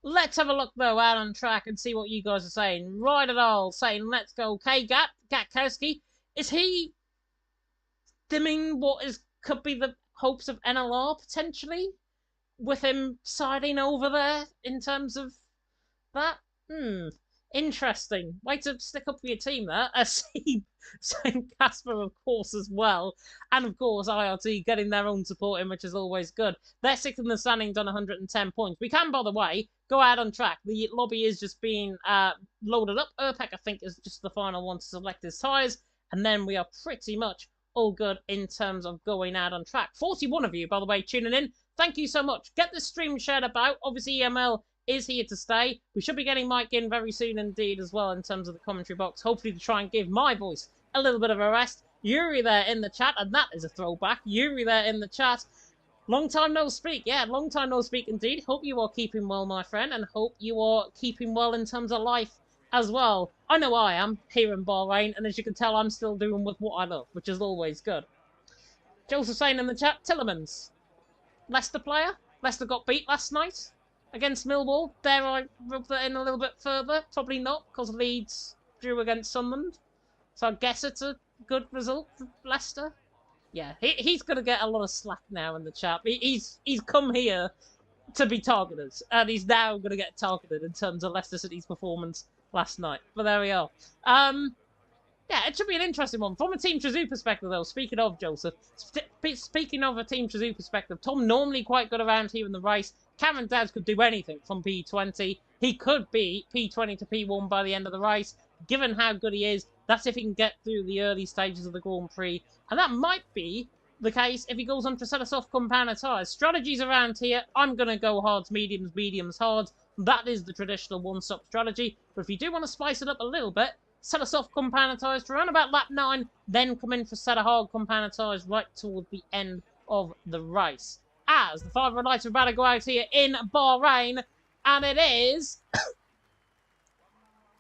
Let's have a look, though, out on track and see what you guys are saying. Right at all, saying let's go. Gatkowski, is he dimming what could be the hopes of NLR, potentially? With him siding over there in terms of that? Interesting. Way to stick up for your team there. Saying Casper, of course, as well. And, of course, IRT getting their own support in, which is always good. They're 6th in the standings on 110 points. We can, by the way, go out on track. The lobby is just being loaded up. Urpek, I think, is just the final one to select his tyres. and then we are pretty much all good in terms of going out on track. 41 of you, by the way, tuning in. Thank you so much. Get the stream shared about. Obviously, EML is here to stay. We should be getting Mike in very soon indeed as well in terms of the commentary box, hopefully to try and give my voice a little bit of a rest. Yuri there in the chat, and that is a throwback. Yuri there in the chat. Long time no speak. Yeah, long time no speak indeed. Hope you are keeping well, my friend, and hope you are keeping well in terms of life as well. I know I am here in Bahrain, and as you can tell, I'm still doing with what I love, which is always good. Joseph saying in the chat, Tillemans, Leicester player. Leicester got beat last night against Millwall. Dare I rub that in a little bit further? Probably not, because Leeds drew against Sunderland. So I guess it's a good result for Leicester. Yeah, he's going to get a lot of slack now in the chat. He's come here to be targeted, and he's now going to get targeted in terms of Leicester City's performance last night. But there we are. Yeah, it should be an interesting one. From a Team Chazoo perspective, though, speaking of Joseph, speaking of a Team Chazoo perspective, Tom normally quite good around here in the race. Cameron Dowds could do anything from P20. He could be P20 to P1 by the end of the race. Given how good he is, that's if he can get through the early stages of the Grand Prix. And that might be the case if he goes on to set us off compound tyres. Strategies around here, I'm going to go hards, mediums, hards. That is the traditional one-stop strategy. But if you do want to spice it up a little bit, set us off compound tyres to around about lap 9, then come in for set of hard compound tyres right towards the end of the race. As the 5 red lights are about to go out here in Bahrain, and it is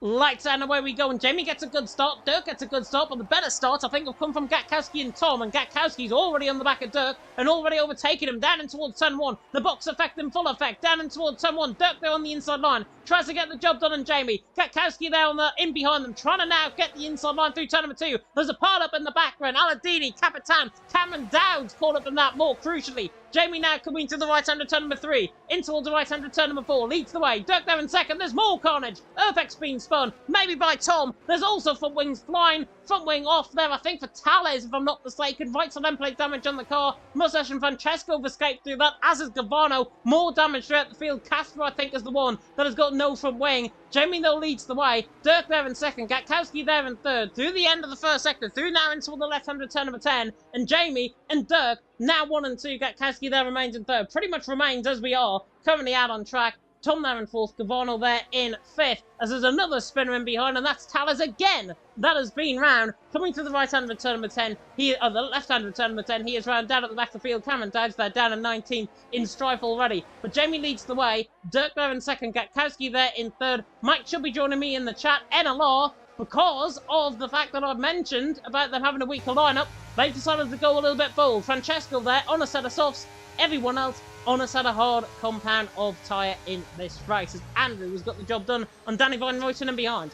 lights out and away we go, and Jamie gets a good start, Dirk gets a good start, but the better starts I think have come from Gatkowski and Tom, and Gatkowski's already on the back of Dirk and already overtaking him down in towards turn 1. The box effect in full effect, down in towards turn 1. Dirk there on the inside line, tries to get the job done on Jamie. Gatkowski there on the in behind them, trying to now get the inside line through turn number 2. There's a pile up in the background, Aladini, Capitan, Cameron Dowds caught up in that more crucially. Jamie now coming to the right hand of turn number 3. In towards the right hand of turn number 4. Leads the way. Dirk there in second. There's more carnage. Urbex being spun. Maybe by Tom. There's also front wings flying. Front wing off there, I think, for Tales, if I'm not mistaken. Right side end plate damage on the car. Mustache and Francesco have escaped through that, as is Gavano. More damage throughout the field. Casper, I think, is the one that has got no front wing. Jamie, though, leads the way. Dirk there in second. Gatkowski there in third. Through the end of the first sector. Through now into the left hand of turn number 10. And Jamie and Dirk now 1 and 2. Gatkowski there remains in third. Pretty much remains as we are. Currently out on track. Tom there in fourth, Gavano there in fifth, as there's another spinner in behind, and that's Talas again. That has been round. Coming to the right hand of turn number 10, the left hand of turn number 10, he is round down at the back of the field. Cameron Dowds there down in 19th in strife already. But Jamie leads the way. Dirk there in second, Gatkowski there in third. Mike should be joining me in the chat. NLR, because of the fact that I've mentioned about them having a weaker lineup, they've decided to go a little bit bold. Francesco there on a set of softs. Everyone else on a set of hard compound of tyre in this race, as Andrew has got the job done on Danny Van Ruyten and behind.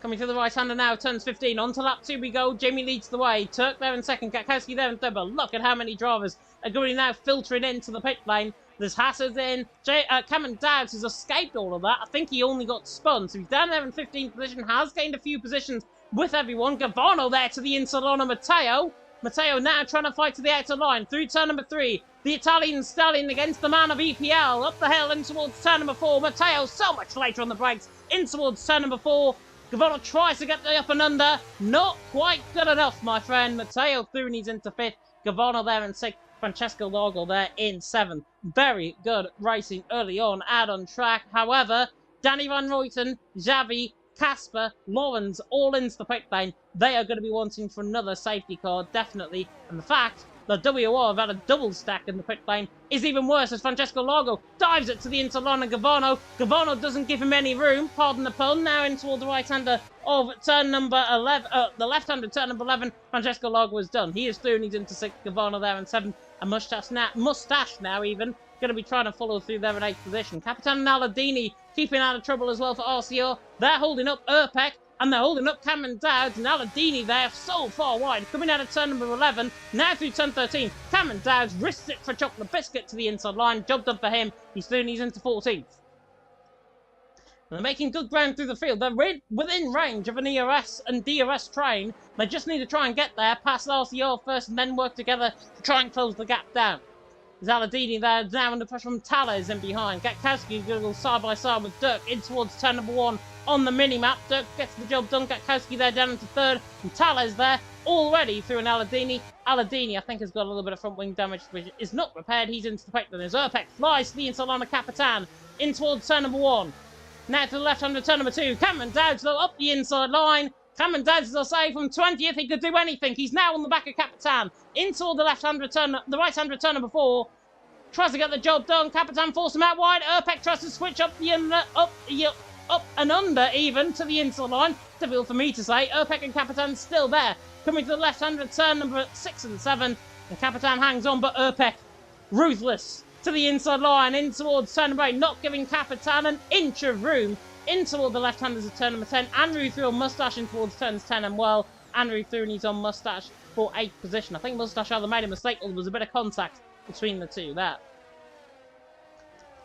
Coming to the right-hander now, turns 15. On to lap 2 we go. Jamie leads the way. Turk there in second. Gatkowski there in third. But look at how many drivers are going now filtering into the pit lane. There's Hazard in. Cameron Dowds has escaped all of that. I think he only got spun. So he's down there in 15th position. Has gained a few positions with everyone. Gavano there to the inside on Matteo. Matteo now trying to fight to the outer line. Through turn number 3. The Italian stallion against the man of EPL. Up the hill in towards turn number 4. Matteo so much later on the brakes. In towards turn number 4. Gavano tries to get the up and under. Not quite good enough, my friend. Matteo through and he's into 5th. Gavano there in 6th. Francesco Largo there in 7th. Very good racing early on, out on track. However, Danny Van Ruyten, Xavi, Casper, Lawrence, all into the pit lane. They are going to be wanting for another safety car, definitely. And the fact that WR have had a double stack in the pit lane is even worse, as Francesco Largo dives it to the inside line of Gavano. Gavano doesn't give him any room, pardon the pun, now in toward the right-hander of turn number 11, the left-hander turn number 11. Francesco Largo is done. He is through and he's into 6th, Gavano there in 7th. And Mustache now even, going to be trying to follow through there in 8th position. Capitan Aladini keeping out of trouble as well for RCR. They're holding up Urpek, and they're holding up Cameron Dowds, and Aladini there so far wide. Coming out of turn number 11, now through turn 13. Cameron Dowds risks it for Chocolate Biscuit to the inside line. Job done for him. He's through and he's into 14th. They're making good ground through the field. They're within range of an ERS and DRS train. They just need to try and get there, past RCR first, and then work together to try and close the gap down. Zaladini there, now under pressure from Tales in behind. Gatkowski going to go side by side with Dirk in towards turn number 1 on the mini-map. Dirk gets the job done. Gatkowski there down into third. And Tales there already through an Aladini. Aladini, I think, has got a little bit of front wing damage, which is not repaired. He's into the pack. Then Urpek flies to the inside line of Capitan in towards turn number 1. Now to the left-hand of turn number 2. Cameron Dowds, though, up the inside line. Cameron Dowds, as I say, from 20th, he could do anything. He's now on the back of Capitan. Into the left-hand return, the right-hand return number 4. Tries to get the job done. Capitan forced him out wide. Urpek tries to switch up and under even to the inside line. Difficult for me to say. Urpek and Capitan still there. Coming to the left-hand return number 6 and 7. And Capitan hangs on, but Urpek, ruthless, to the inside line, in towards turn number 8, not giving Capitan an inch of room. In toward the left-handers of turn number 10. Andrew threw a Mustache in towards turns 10 and well. Andrew threw and he's on Mustache for 8th position. I think Mustache either made a mistake or there was a bit of contact between the two there.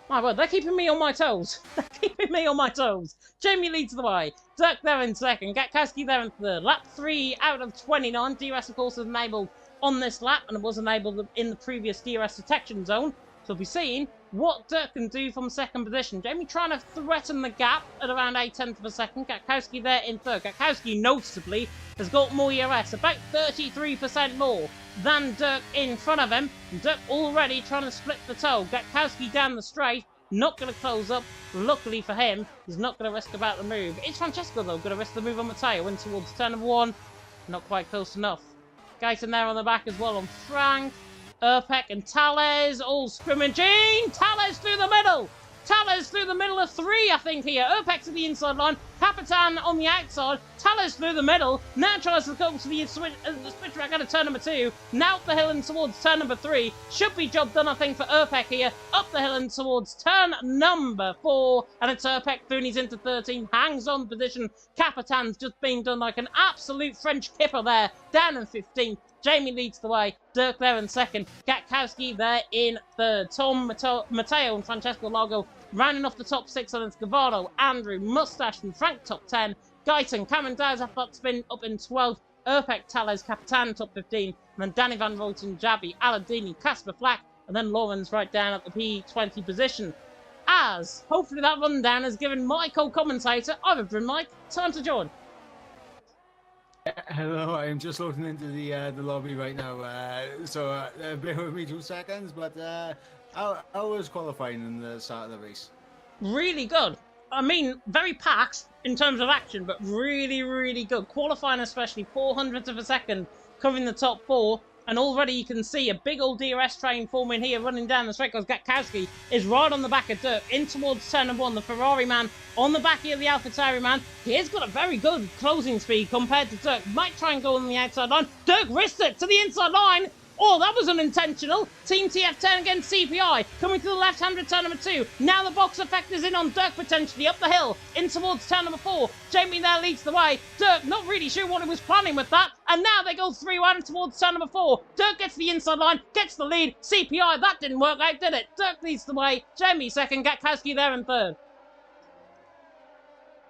My word, they're keeping me on my toes. They're keeping me on my toes. Jamie leads the way. Dirk there in second. Gatkowski there in third. Lap 3 out of 29. DRS, of course, is enabled on this lap, and it was enabled in the previous DRS detection zone. So we'll be seeing what Dirk can do from second position. Jamie trying to threaten the gap at around 0.8 of a second. Gatkowski there in third. Gatkowski noticeably has got more ERS, about 33% more than Dirk in front of him. Dirk already trying to split the toe. Gatkowski down the straight, not going to close up. Luckily for him, he's not going to risk about the move. It's Francesco, though, going to risk the move on Matteo in towards turn number 1. Not quite close enough. Guyton there on the back as well on Frank. Urpek and Tales all scrimmaging. Tales through the middle. Tales through the middle of 3, I think, here. Urpek to the inside line. Capitan on the outside. Tales through the middle. Now tries to go to the switch track out of turn number 2. Now up the hill and towards turn number 3. Should be job done, I think, for Urpek here. Up the hill and towards turn number 4. And it's Urpek through and he's into 13. Hangs on position. Capitan's just been done like an absolute French kipper there. Down in 15th. Jamie leads the way. Dirk there in second. Gatkowski there in third. Tom, Matteo and Francesco Largo rounding off the top 6. And it's Gavano, Andrew, Mustache and Frank top 10. Guyton, Cameron Dowes up that spin up in 12th. Urpek, Tales, Capitan top 15. And then Danny Van Roten, Jabby, Aladini, Casper Flack. And then Lawrence right down at the P20 position. As hopefully that rundown has given my co-commentator, Ivan Mike, time to join.
Hello, I'm just loading into the lobby right now, so bear with me 2 seconds, but how was qualifying in the start of the race?
Really good. I mean, very packed in terms of action, but really, really good. Qualifying especially, 400th of a second, covering the top 4. And already you can see a big old DRS train forming here, running down the straight, because Gatkowski is right on the back of Dirk, in towards turn number 1, the Ferrari man, on the back here, the AlphaTauri man. He has got a very good closing speed compared to Dirk. Might try and go on the outside line. Dirk risked it to the inside line. Oh, that was unintentional. Team TF10 against CPI. Coming to the left-hand return number 2. Now the box effect is in on Dirk potentially. Up the hill. In towards turn number 4. Jamie there leads the way. Dirk not really sure what he was planning with that. And now they go 3-1 towards turn number 4. Dirk gets the inside line. Gets the lead. CPI, that didn't work out, did it? Dirk leads the way. Jamie second. Gatkowski there in third.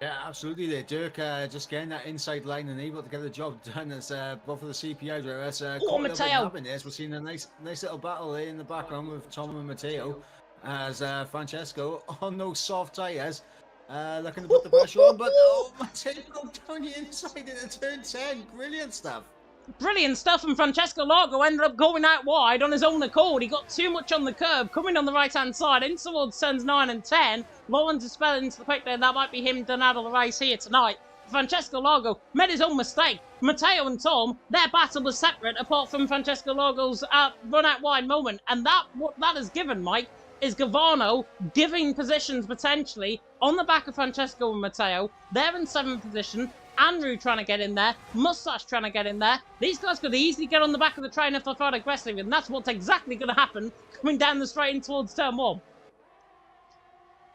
Yeah, absolutely. There, Dirk just getting that inside line and able to get the job done. As both of the CPI drivers
Matteo.
We're seeing a nice little battle there in the background with Tom and Matteo, as Francesco on those soft tyres, looking to put the pressure on. But Matteo down the inside into turn 10. Brilliant stuff.
Brilliant stuff, and Francesco Largo ended up going out wide on his own accord. He got too much on the curb, coming on the right-hand side, in towards turns 9 and 10. Lawrence is spelling into the quick there, that might be him done out of the race here tonight. Francesco Largo made his own mistake. Matteo and Tom, their battle was separate, apart from Francesco Largo's run-out wide moment. And what that has given, Mike, is Gavano giving positions potentially on the back of Francesco and Matteo. They're in 7th position. Andrew trying to get in there, Mustache trying to get in there. These guys could easily get on the back of the train if they tried aggressively, and that's what's exactly going to happen coming down the straight in towards turn 1.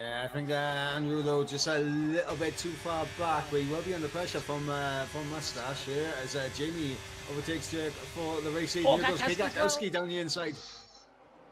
Yeah, I think Andrew, though, just a little bit too far back, but he will be under pressure from Mustache here as Jamie overtakes Dirk for the race. Here goes Gatkowski down the inside.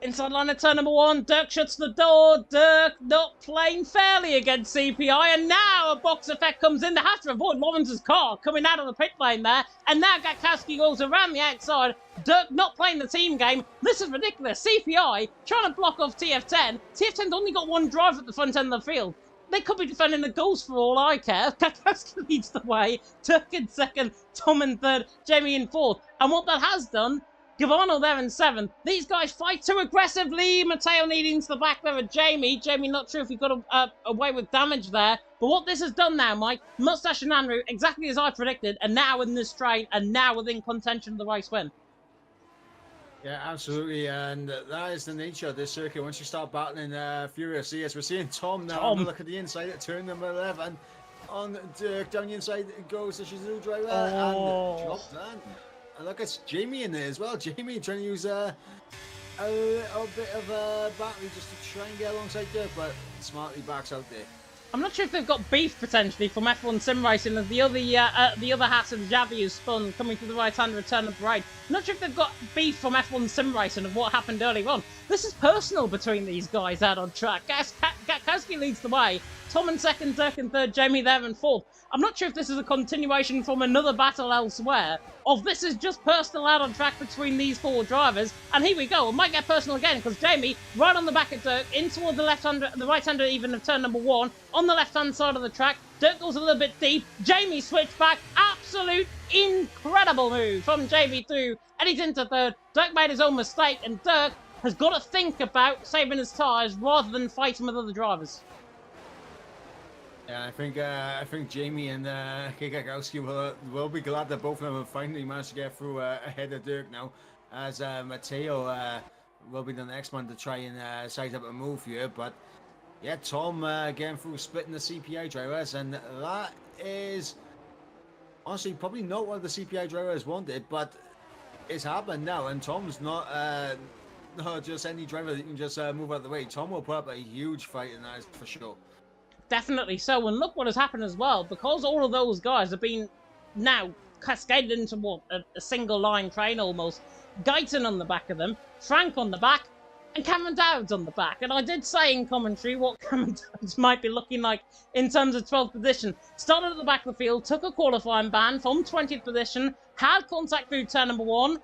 Inside line of turn number 1, Dirk shuts the door. Dirk not playing fairly against CPI, and now a box effect comes in. They have to avoid Lawrence's car coming out of the pit lane there, and now Gatkowski goes around the outside. Dirk not playing the team game. This is ridiculous. CPI trying to block off TF10. TF10's only got one drive at the front end of the field. They could be defending the goals for all I care. Gatkowski leads the way. Dirk in second, Tom in third, Jamie in fourth. And what that has done, Gavano there in 7th. These guys fight too aggressively. Matteo leading to the back there of Jamie. Jamie not sure if he got away with damage there. But what this has done now, Mike, Mustache and Andrew, exactly as I predicted, are now in this straight and now within contention of the race win.
Yeah, absolutely, and that is the nature of this circuit. Once you start battling furiously, as we're seeing Tom now, look at the inside at turn number 11. On Dirk, down the inside goes the Shizuku driver, and dropped down. And look, it's Jamie in there as well. Jamie trying to use a bit of a battery just to try and get alongside Dirk, but smartly backs out there.
I'm not sure if they've got beef potentially from F1 Sim Racing as the other hat of Javi is spun coming to the right-hand return of Bahrain. I'm not sure if they've got beef from F1 Sim Racing of what happened earlier on. This is personal between these guys out on track. Gatkowski leads the way. Tom in second, Dirk in third, Jamie there in fourth. I'm not sure if this is a continuation from another battle elsewhere, or if this is just personal out on track between these 4 drivers. And here we go. It might get personal again because Jamie, right on the back of Dirk, in toward the right-hander even of turn number 1, on the left-hand side of the track. Dirk goes a little bit deep. Jamie switched back. Absolute incredible move from Jamie through, and he's into third. Dirk made his own mistake, and Dirk has got to think about saving his tyres rather than fighting with other drivers.
Yeah, I think Jamie and Gatkowski will be glad that both of them have finally managed to get through ahead of Dirk now, as Matteo will be the next one to try and size up a move here. But yeah, Tom getting through splitting the CPI drivers, and that is honestly probably not what the CPI drivers wanted, but it's happened now, and Tom's not just any driver that you can just move out of the way. Tom will put up a huge fight in that for sure.
Definitely so, and look what has happened as well. Because all of those guys have been now cascaded into what, a single line train almost. Guyton on the back of them, Frank on the back, and Cameron Dowds on the back. And I did say in commentary what Cameron Dowds might be looking like in terms of 12th position. Started at the back of the field, took a qualifying ban from 20th position, had contact through turn number 1,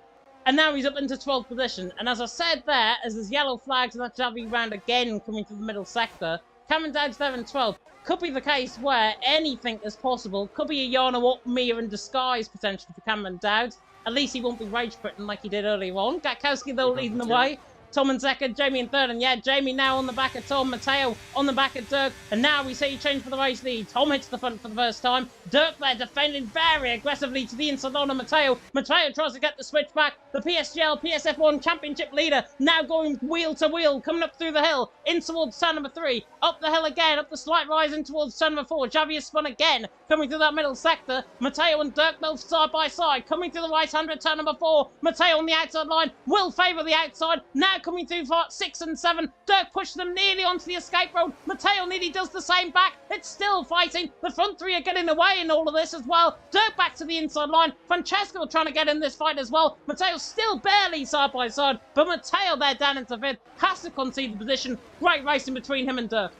and now he's up into 12th position. And as I said there, as there's yellow flags and that Javi round again coming to the middle sector, Cameron Dowds there in 12th. Could be the case where anything is possible. Could be a Yarno Mia in disguise potentially for Cameron Dowds. At least he won't be rage quitting like he did earlier on. Gatkowski though leading the way. Tom in second, Jamie in third, and yeah, Jamie now on the back of Tom, Matteo on the back of Dirk, and now we see a change for the race lead. Tom hits the front for the first time. Dirk there defending very aggressively to the inside on Matteo. Matteo tries to get the switch back. The PSGL PSF1 Championship leader now going wheel to wheel, coming up through the hill, in towards turn number 3, up the hill again, up the slight rise in towards turn number 4. Javi is spun again, coming through that middle sector. Matteo and Dirk both side by side, coming through the right-hand at turn number 4. Matteo on the outside line, will favour the outside, now coming through for 6 and 7. Dirk pushed them nearly onto the escape road. Matteo nearly does the same back. It's still fighting. The front 3 are getting away in all of this as well. Dirk back to the inside line. Francesco trying to get in this fight as well. Matteo still barely side by side, but Matteo there down into 5th has to concede the position. Great racing between him and Dirk.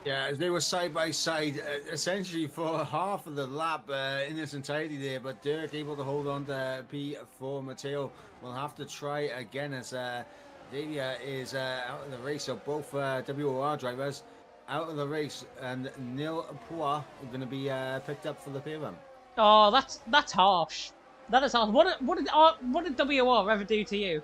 Yeah, they were side by side essentially for half of the lap in its entirety there, but Dirk able to hold on to P4. Matteo will have to try again as Davia is out of the race. So both WOR drivers out of the race, and Neil Poir are going to be picked up for the pair run.
Oh, that's harsh. That is harsh. What did WOR ever do to you?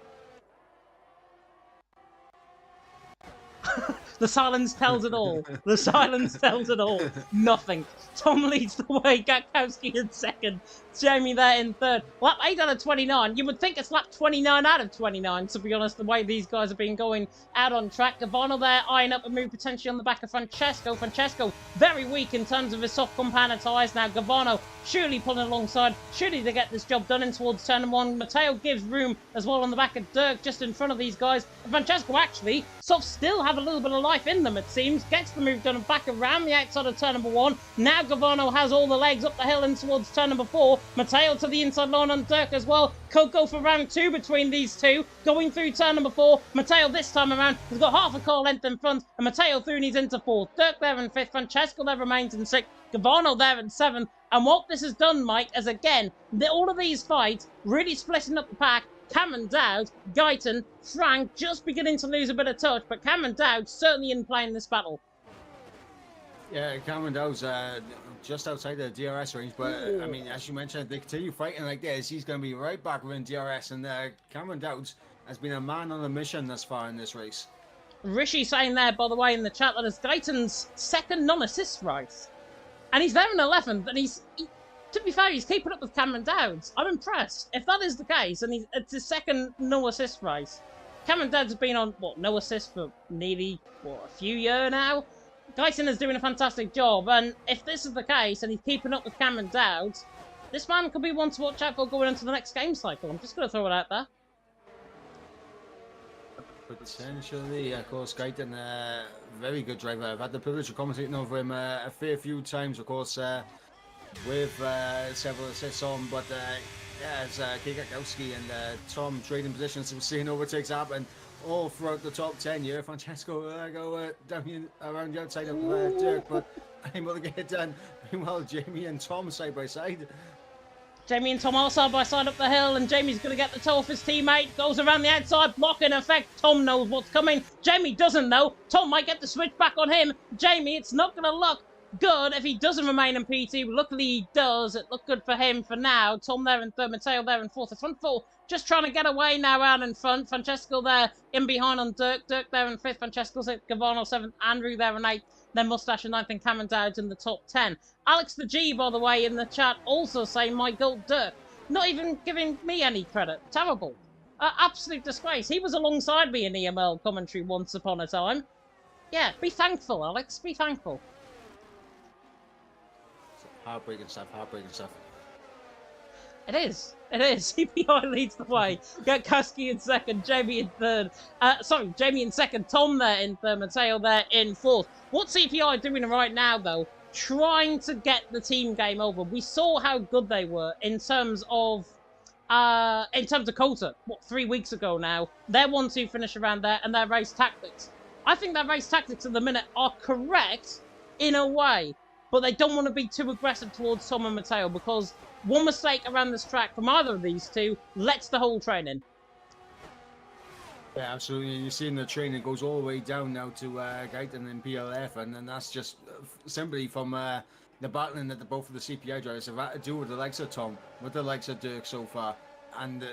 The silence tells it all. The silence tells it all. Nothing. Tom leads the way. Gatkowski in second. Jamie there in third. Lap 8 out of 29. You would think it's lap 29 out of 29, to be honest, the way these guys have been going out on track. Gavano there eyeing up a move potentially on the back of Francesco. Francesco very weak in terms of his soft compound tyres. Now Gavano surely pulling alongside. Surely to get this job done in towards turn 1. Matteo gives room as well on the back of Dirk just in front of these guys. And Francesco actually, Soft still have a little bit of life in them, it seems. Gets the move done back around the outside of turn number 1. Now Gavano has all the legs up the hill and towards turn number 4. Mateo to the inside line on Dirk as well. Could go for round 2 between these two. Going through turn number 4. Mateo this time around has got half a car length in front. And Mateo through and he's into 4th. Dirk there in 5th. Francesco there remains in 6th. Gavano there in 7th. And what this has done, Mike, is again, all of these fights really splitting up the pack. Cameron Dowd, Guyton, Frank just beginning to lose a bit of touch, but Cameron Dowd certainly in play in this battle.
Yeah, Cameron Dowd's just outside the DRS range, but I mean, as you mentioned, if they continue fighting like this, he's going to be right back within DRS, and Cameron Dowd has been a man on a mission thus far in this race.
Rishi saying there, by the way, in the chat, that it's Guyton's second non-assist race. And he's there in 11th, and to be fair, he's keeping up with Cameron Dowd. I'm impressed. If that is the case, and it's his second no-assist race. Cameron Dowd's been on, no assist for nearly, a few years now? Guyton is doing a fantastic job, and if this is the case, and he's keeping up with Cameron Dowd, this man could be one to watch out for going into the next game cycle. I'm just going to throw it out there.
Potentially, of course, Guyton, very good driver. I've had the privilege of commentating over him a fair few times, of course, with several assists on, but yeah, as Kikakowski and Tom trading positions, we're seeing overtakes happen all throughout the top 10 here. Francesco go down around the outside of Dirk, but able to get it done. Meanwhile, Jamie and Tom side by side.
Jamie and Tom are side by side up the hill, and Jamie's going to get the toe off his teammate. Goes around the outside, block in effect. Tom knows what's coming. Jamie doesn't know. Tom might get the switch back on him. Jamie, it's not going to look good if he doesn't remain in PT. Luckily he does. It looked good for him for now. Tom there in 3rd, Mateo there in 4th. The front 4 just trying to get away now out in front. Francesco there in behind on Dirk. Dirk there in 5th. Francesco 6th. Gavano 7th. Andrew there in 8th. Then Mustache in 9th and Cameron Dowd in the top 10. Alex the G, by the way, in the chat also saying my goal Dirk. Not even giving me any credit. Terrible. Absolute disgrace. He was alongside me in EML commentary once upon a time. Yeah, be thankful, Alex. Be thankful.
Heartbreaking stuff, heartbreaking stuff.
It is. It is. CPI leads the way. Gatkowski in 2nd, Jamie in 3rd. Jamie in 2nd, Tom there in 3rd, Mateo there in 4th. What CPI doing right now, though? Trying to get the team game over. We saw how good they were in terms of Coulter, 3 weeks ago now. Their 1-2 finish around there and their race tactics. I think their race tactics at the minute are correct in a way, but they don't want to be too aggressive towards Tom and Mateo, because one mistake around this track from either of these two lets the whole training.
Yeah, absolutely. You're seeing the training goes all the way down now to Guyton and PLF, and then that's just simply from the battling that both of the CPI drivers have had to do with the likes of Tom, with the likes of Dirk so far, and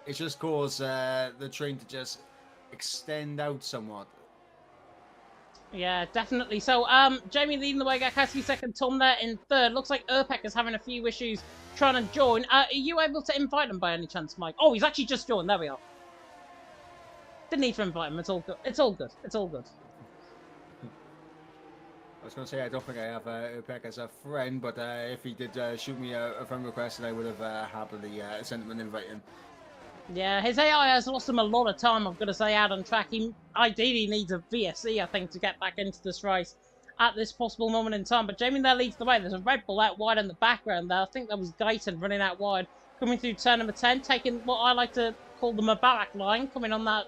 it's just caused the train to just extend out somewhat.
Yeah, definitely. So, Jamie leading the way, Gatkowski 2nd, Tom there in 3rd. Looks like Urpek is having a few issues trying to join. Are you able to invite him by any chance, Mike? Oh, he's actually just joined. There we are. Didn't need to invite him. It's all good. It's all good. It's all good.
I was going to say, I don't think I have Urpek as a friend, but if he did shoot me a friend request, then I would have happily sent him an invite in.
Yeah, his AI has lost him a lot of time, I've got to say, out on track. He ideally needs a VSC, I think, to get back into this race at this possible moment in time. But Jamie there leads the way. There's a Red Bull out wide in the background there. I think that was Guyton running out wide, coming through turn number 10, taking what I like to call the Mubarak line, coming on that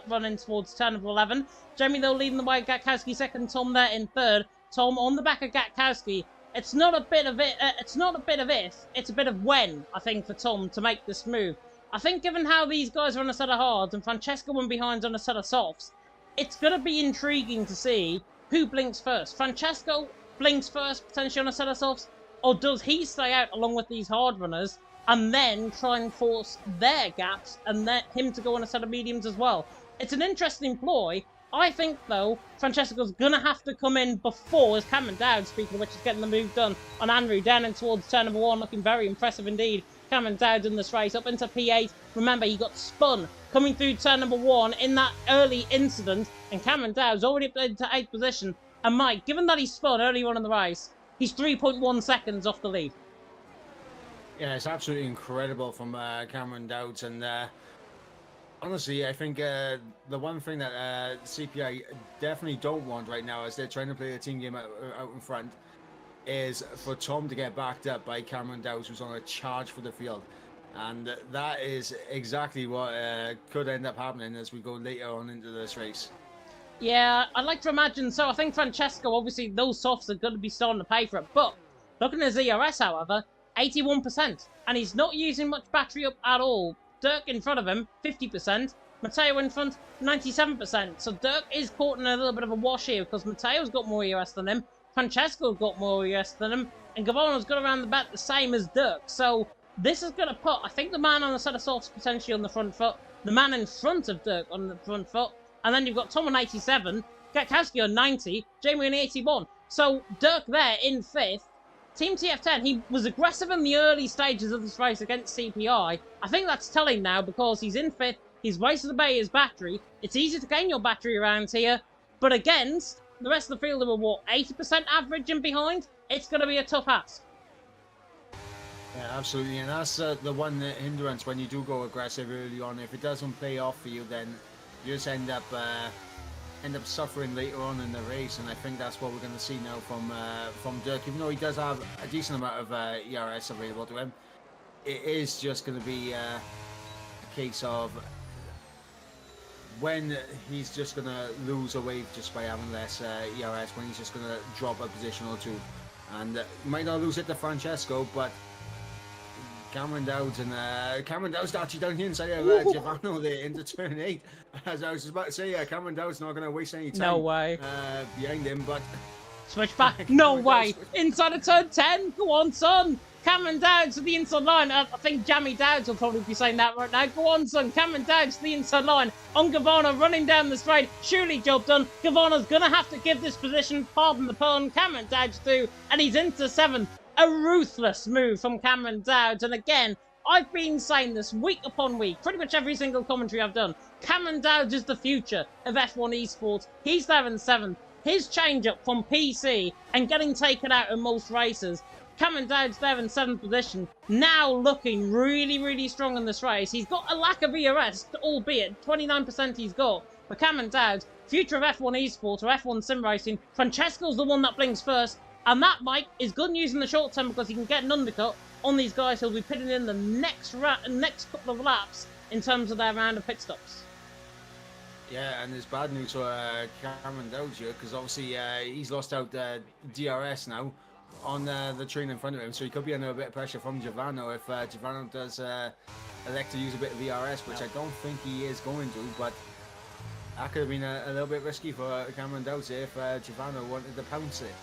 run in towards turn number 11. Jamie, though, leading the way. Gatkowski 2nd, Tom there in 3rd. Tom on the back of Gatkowski. It's not a bit of it. It's not a bit of if. It's a bit of when, I think, for Tom to make this move. I think given how these guys are on a set of hards and Francesco and behind's on a set of softs, it's going to be intriguing to see who blinks first. Francesco blinks first, potentially on a set of softs, or does he stay out along with these hard runners and then try and force their gaps and let him to go on a set of mediums as well? It's an interesting ploy. I think, though, Francesco's going to have to come in before, as Cameron Dowd, speaking of which, is getting the move done on Andrew, down in towards turn number 1, looking very impressive indeed. Cameron Dowd in this race, up into P8. Remember, he got spun coming through turn number 1 in that early incident, and Cameron Dowd's already up into 8th position. And Mike, given that he spun early on in the race, he's 3.1 seconds off the lead. Yeah,
it's absolutely incredible from Cameron Dowd, and Honestly, I think the one thing that CPI definitely don't want right now, as they're trying to play a team game out in front, is for Tom to get backed up by Cameron Dowes, who's on a charge for the field. And that is exactly what could end up happening as we go later on into this race.
Yeah, I'd like to imagine. So I think Francesco, obviously, those softs are going to be starting to pay for it. But looking at his ERS, however, 81%. And he's not using much battery up at all. Dirk in front of him, 50%. Matteo in front, 97%. So Dirk is caught in a little bit of a wash here because Matteo's got more ERS than him. Francesco's got more ERS than him. And Gavano's got around the back the same as Dirk. So this is going to put, I think, the man on the set of softs potentially on the front foot. The man in front of Dirk on the front foot. And then you've got Tom on 87, Gatkowski on 90, Jamie on 81. So Dirk there in 5th. Team TF10, he was aggressive in the early stages of this race against CPI. I think that's telling now because he's in 5th, he's wasted away his battery. It's easy to gain your battery around here, but against the rest of the field who are, what, 80% average and behind? It's going to be a tough ask.
Yeah, absolutely, and that's the one hindrance when you do go aggressive early on. If it doesn't pay off for you, then you just end up suffering later on in the race, and I think that's what we're going to see now from Dirk. Even though he does have a decent amount of ERS available to him, it is just going to be a case of when he's just going to lose a wave just by having less ERS, when he's just going to drop a position or two, and he might not lose it to Francesco, but Cameron Dowds actually down the inside of Giovanni there into turn 8. As I was about to say, Cameron Dowds not going to waste any time.
No way.
Behind him, but
switch back. No way. Inside of turn 10. Go on, son. Cameron Dowds to the inside line. I think Jamie Dowds will probably be saying that right now. Go on, son. Cameron Dowds to the inside line. On Gavano running down the straight. Surely job done. Gavano's going to have to give this position. Pardon the pun. Cameron Dowds too. And he's into 7th. A ruthless move from Cameron Dowds. And again, I've been saying this week upon week, pretty much every single commentary I've done. Cameron Dowds is the future of F1 Esports. He's there in 7th. His change-up from PC and getting taken out in most races. Cameron Dowds there in 7th position, now looking really, really strong in this race. He's got a lack of ERS, albeit 29% he's got. But Cameron Dowds, future of F1 Esports or F1 Sim Racing, Francesco's the one that blinks first. And that, Mike, is good news in the short term because he can get an undercut on these guys who'll be pitting in the next couple of laps in terms of their round of pit stops.
Yeah, and there's bad news for Cameron Dowds here because obviously he's lost out DRS now on the train in front of him, so he could be under a bit of pressure from Giovanni if Giovanni does elect to use a bit of ERS, which I don't think he is going to, but that could have been a little bit risky for Cameron Dowds here if Giovanni wanted to pounce it.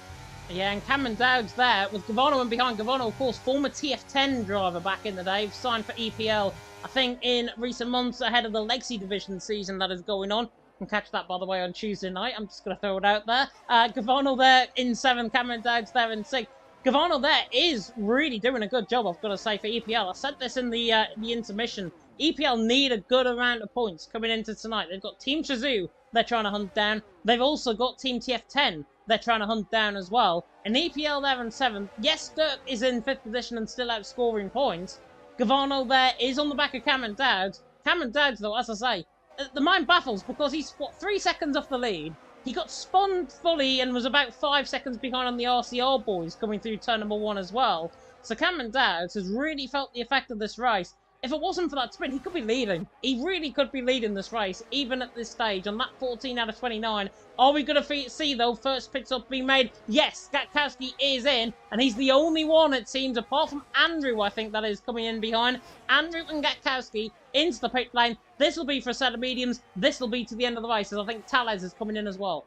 Yeah, and Cameron Dowds there with Gavano in behind. Gavano, of course, former TF10 driver back in the day, signed for EPL, I think, in recent months ahead of the Legacy Division season that is going on. You can catch that, by the way, on Tuesday night. I'm just going to throw it out there. Gavano there in 7th, Cameron Dowds there in 6th. Gavano there is really doing a good job, I've got to say, for EPL. I said this in the intermission. EPL need a good amount of points coming into tonight. They've got Team Shazoo they're trying to hunt down. They've also got Team TF10 they're trying to hunt down as well. And EPL there in 7th. Yes, Dirk is in 5th position and still outscoring points. Gavano there is on the back of Cameron Dowds. Cameron Dowds, though, as I say, the mind baffles because he's, 3 seconds off the lead. He got spun fully and was about 5 seconds behind on the RCR boys coming through turn number 1 as well. So Cameron Dowds has really felt the effect of this race. If it wasn't for that sprint, he could be leading. He really could be leading this race, even at this stage, on that 14 out of 29. Are we going to see, though, first pit stop being made? Yes, Gatkowski is in, and he's the only one, it seems, apart from Andrew, I think that is, coming in behind. Andrew and Gatkowski into the pit lane. This will be for a set of mediums. This will be to the end of the race, as I think Tales is coming in as well.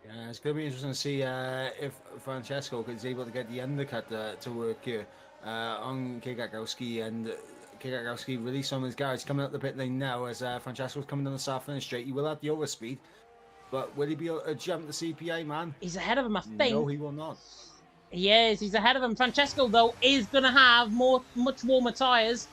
Yeah, it's going to be interesting to see if Francesco is able to get the undercut to work here on Gatkowski, and Gatkowski release some of his guys coming up the pit lane now as Francesco's coming on the south finish straight. He will have the overspeed, but will he be able to jump the CPA, man?
He's ahead of him, I think.
No, he will not.
He is. He's ahead of him. Francesco, though, is going to have much warmer tyres.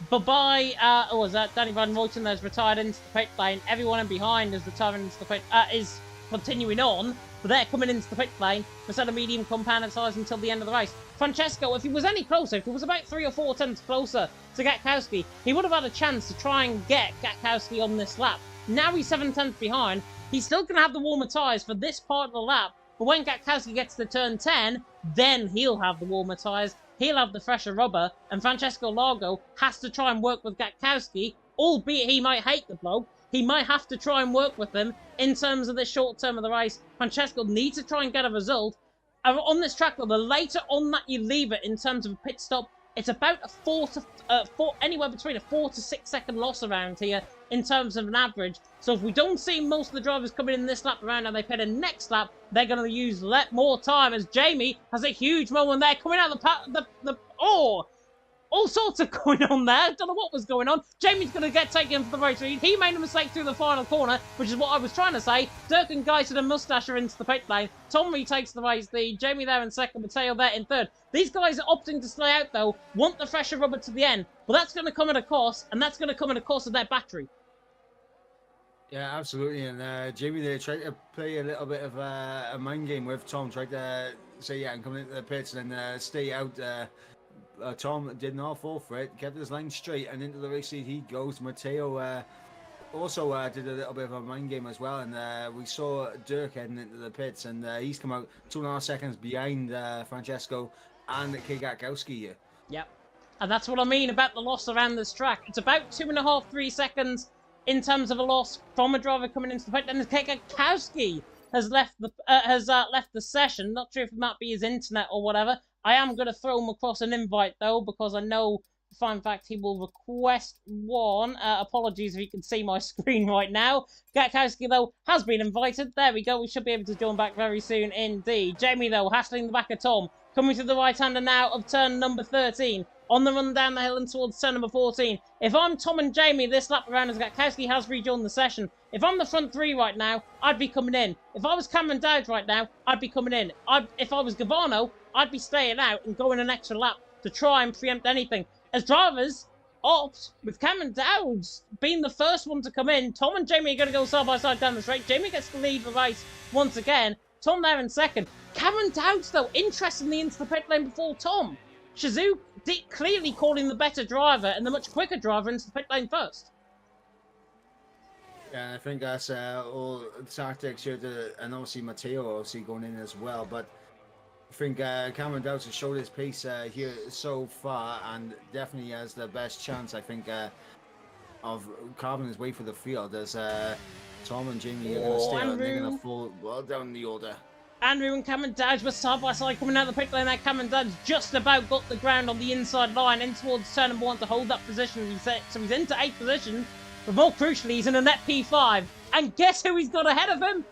Bye-bye. Was that Danny Van Ruyten has retired into the pit lane. Everyone in behind is retiring into the pit, is continuing on. But they're coming into the pit lane. The set of medium compounded tyres until the end of the race. Francesco, if he was any closer, if he was about 3 or 4 tenths closer to Gatkowski, he would have had a chance to try and get Gatkowski on this lap. Now he's 7 tenths behind. He's still going to have the warmer tyres for this part of the lap, but when Gatkowski gets to turn 10, then he'll have the warmer tyres, he'll have the fresher rubber, and Francesco Largo has to try and work with Gatkowski, albeit he might hate the bloke. He might have to try and work with him in terms of the short term of the race. Francesco needs to try and get a result. On this track, though, the later on that you leave it in terms of a pit stop, it's about anywhere between a 4 to 6 second loss around here in terms of an average. So if we don't see most of the drivers coming in this lap around and they pit in next lap, they're going to use more time, as Jamie has a huge moment there coming out of all sorts of going on there. I don't know what was going on. Jamie's going to get taken for the race lead. He made a mistake through the final corner, which is what I was trying to say. Dirk and Geis and Mustache are into the pit lane. Tom retakes the race lead. Jamie there in second. Matteo there in third. These guys are opting to stay out, though. Want the fresher rubber to the end. But that's going to come at a cost, and that's going to come at a cost of their battery.
Yeah, absolutely. And Jamie there tried to play a little bit of a mind game with Tom. Tried to say, yeah, I'm coming into the pits and stay out. Tom did not fall for it, kept his line straight, and into the race lead he goes. Matteo also did a little bit of a mind game as well, and we saw Dirk heading into the pits, and he's come out 2.5 seconds behind Francesco and Gatkowski here.
Yep, and that's what I mean about the loss around this track. It's about 2.5, 3 seconds in terms of a loss from a driver coming into the pit, and Gatkowski has left the session. Not sure if it might be his internet or whatever. I am going to throw him across an invite, though, because I know, for in fact, he will request one. Apologies if you can see my screen right now. Gatkowski, though, has been invited. There we go. We should be able to join back very soon indeed. Jamie, though, hassling the back of Tom. Coming to the right-hander now of turn number 13. On the run down the hill and towards turn number 14. If I'm Tom and Jamie this lap around as Gatkowski has rejoined the session, if I'm the front three right now, I'd be coming in. If I was Cameron Dowd right now, I'd be coming in. If I was Gavano, I'd be staying out and going an extra lap to try and preempt anything. As drivers opt, with Cameron Dowd being the first one to come in, Tom and Jamie are going to go side by side down the straight. Jamie gets to lead the race once again. Tom there in second. Cameron Dowd, though, interestingly into the pit lane before Tom. Shazoo clearly calling the better driver and the much quicker driver into the pit lane first.
Yeah, I think that's all tactics here, and obviously Matteo obviously going in as well. But I think Cameron Dowd has showed his pace here so far, and definitely has the best chance, I think, of carving his way for the field, as Tom and Jamie are going to stay out and they're going to fall well down the order.
Andrew and Cameron Dowd were side by side coming out of the pit lane there. Cameron Dowd's just about got the ground on the inside line in towards turn number 1 to hold that position. So he's into 8th position, but more crucially, he's in a net P5. And guess who he's got ahead of him?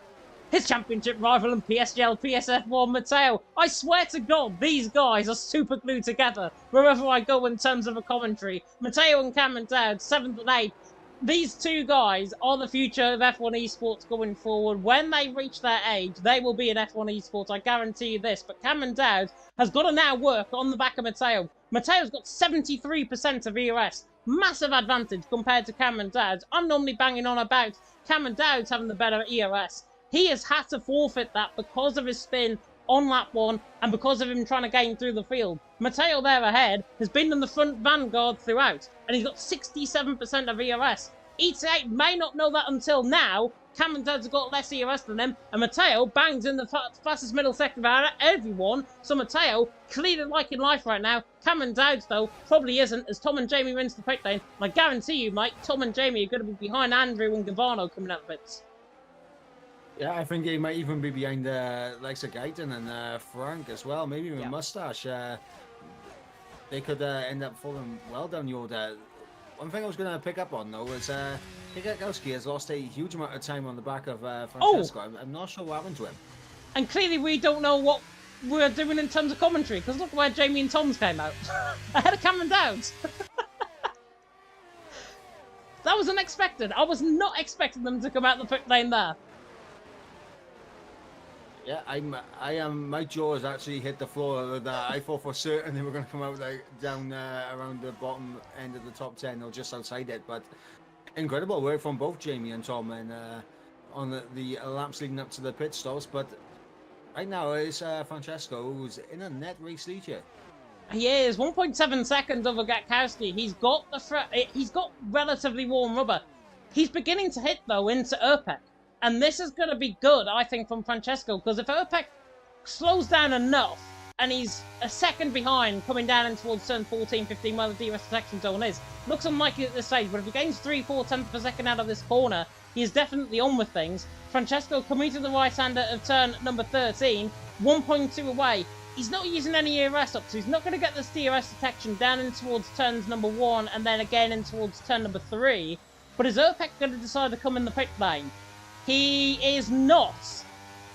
His championship rival and PSGL PSF1 Matteo. I swear to God, these guys are super glued together wherever I go in terms of a commentary. Matteo and Cameron Dowd, 7th and 8th. These two guys are the future of F1 esports going forward. When they reach their age, they will be in F1 esports, I guarantee you this. But Cameron Dowd has got to now work on the back of Matteo. Matteo's got 73% of ERS. Massive advantage compared to Cameron Dowd. I'm normally banging on about Cameron Dowd's having the better ERS. He has had to forfeit that because of his spin on lap 1 and because of him trying to gain through the field. Matteo there ahead has been in the front vanguard throughout, and he's got 67% of ERS. ETA may not know that until now. Cameron Dowd's got less ERS than him, and Matteo bangs in the fastest middle sector out of everyone. So Matteo clearly liking life right now. Cameron Dowd, though, probably isn't, as Tom and Jamie wins the pit lane. And I guarantee you, Mike, Tom and Jamie are going to be behind Andrew and Gavano coming out the pits.
Yeah, I think he might even be behind likes of Guyton and Frank as well. Maybe even Mustache. They could end up falling well down the order. One thing I was going to pick up on, though, is Gatkowski has lost a huge amount of time on the back of Francesco. I'm not sure what happened to him. And
clearly we don't know what we're doing in terms of commentary, because look where Jamie and Tom's came out. Ahead of Cameron Dowd. That was unexpected. I was not expecting them to come out the pit lane there.
Yeah, I am. My jaw has actually hit the floor. That I thought for certain they were going to come out like down around the bottom end of the top 10 or just outside it. But incredible work from both Jamie and Tom and on the laps leading up to the pit stops. But Right now, it's Francesco who's in a net race lead here.
He is 1.7 seconds over Gatkowski. He's got he's got relatively warm rubber. He's beginning to hit though into Urpek, and this is going to be good, I think, from Francesco, because if Urpek slows down enough and he's a second behind coming down in towards turn 14, 15 where the DRS detection zone is, looks unlikely at this stage, but if he gains 3-4 tenths per second out of this corner, he is definitely on with things. Francesco coming to the right-hander of turn number 13, 1.2 away. He's not using any ERS up, so he's not going to get this DRS detection down in towards turns number 1 and then again in towards turn number 3. But is Urpek going to decide to come in the pit lane? He is not.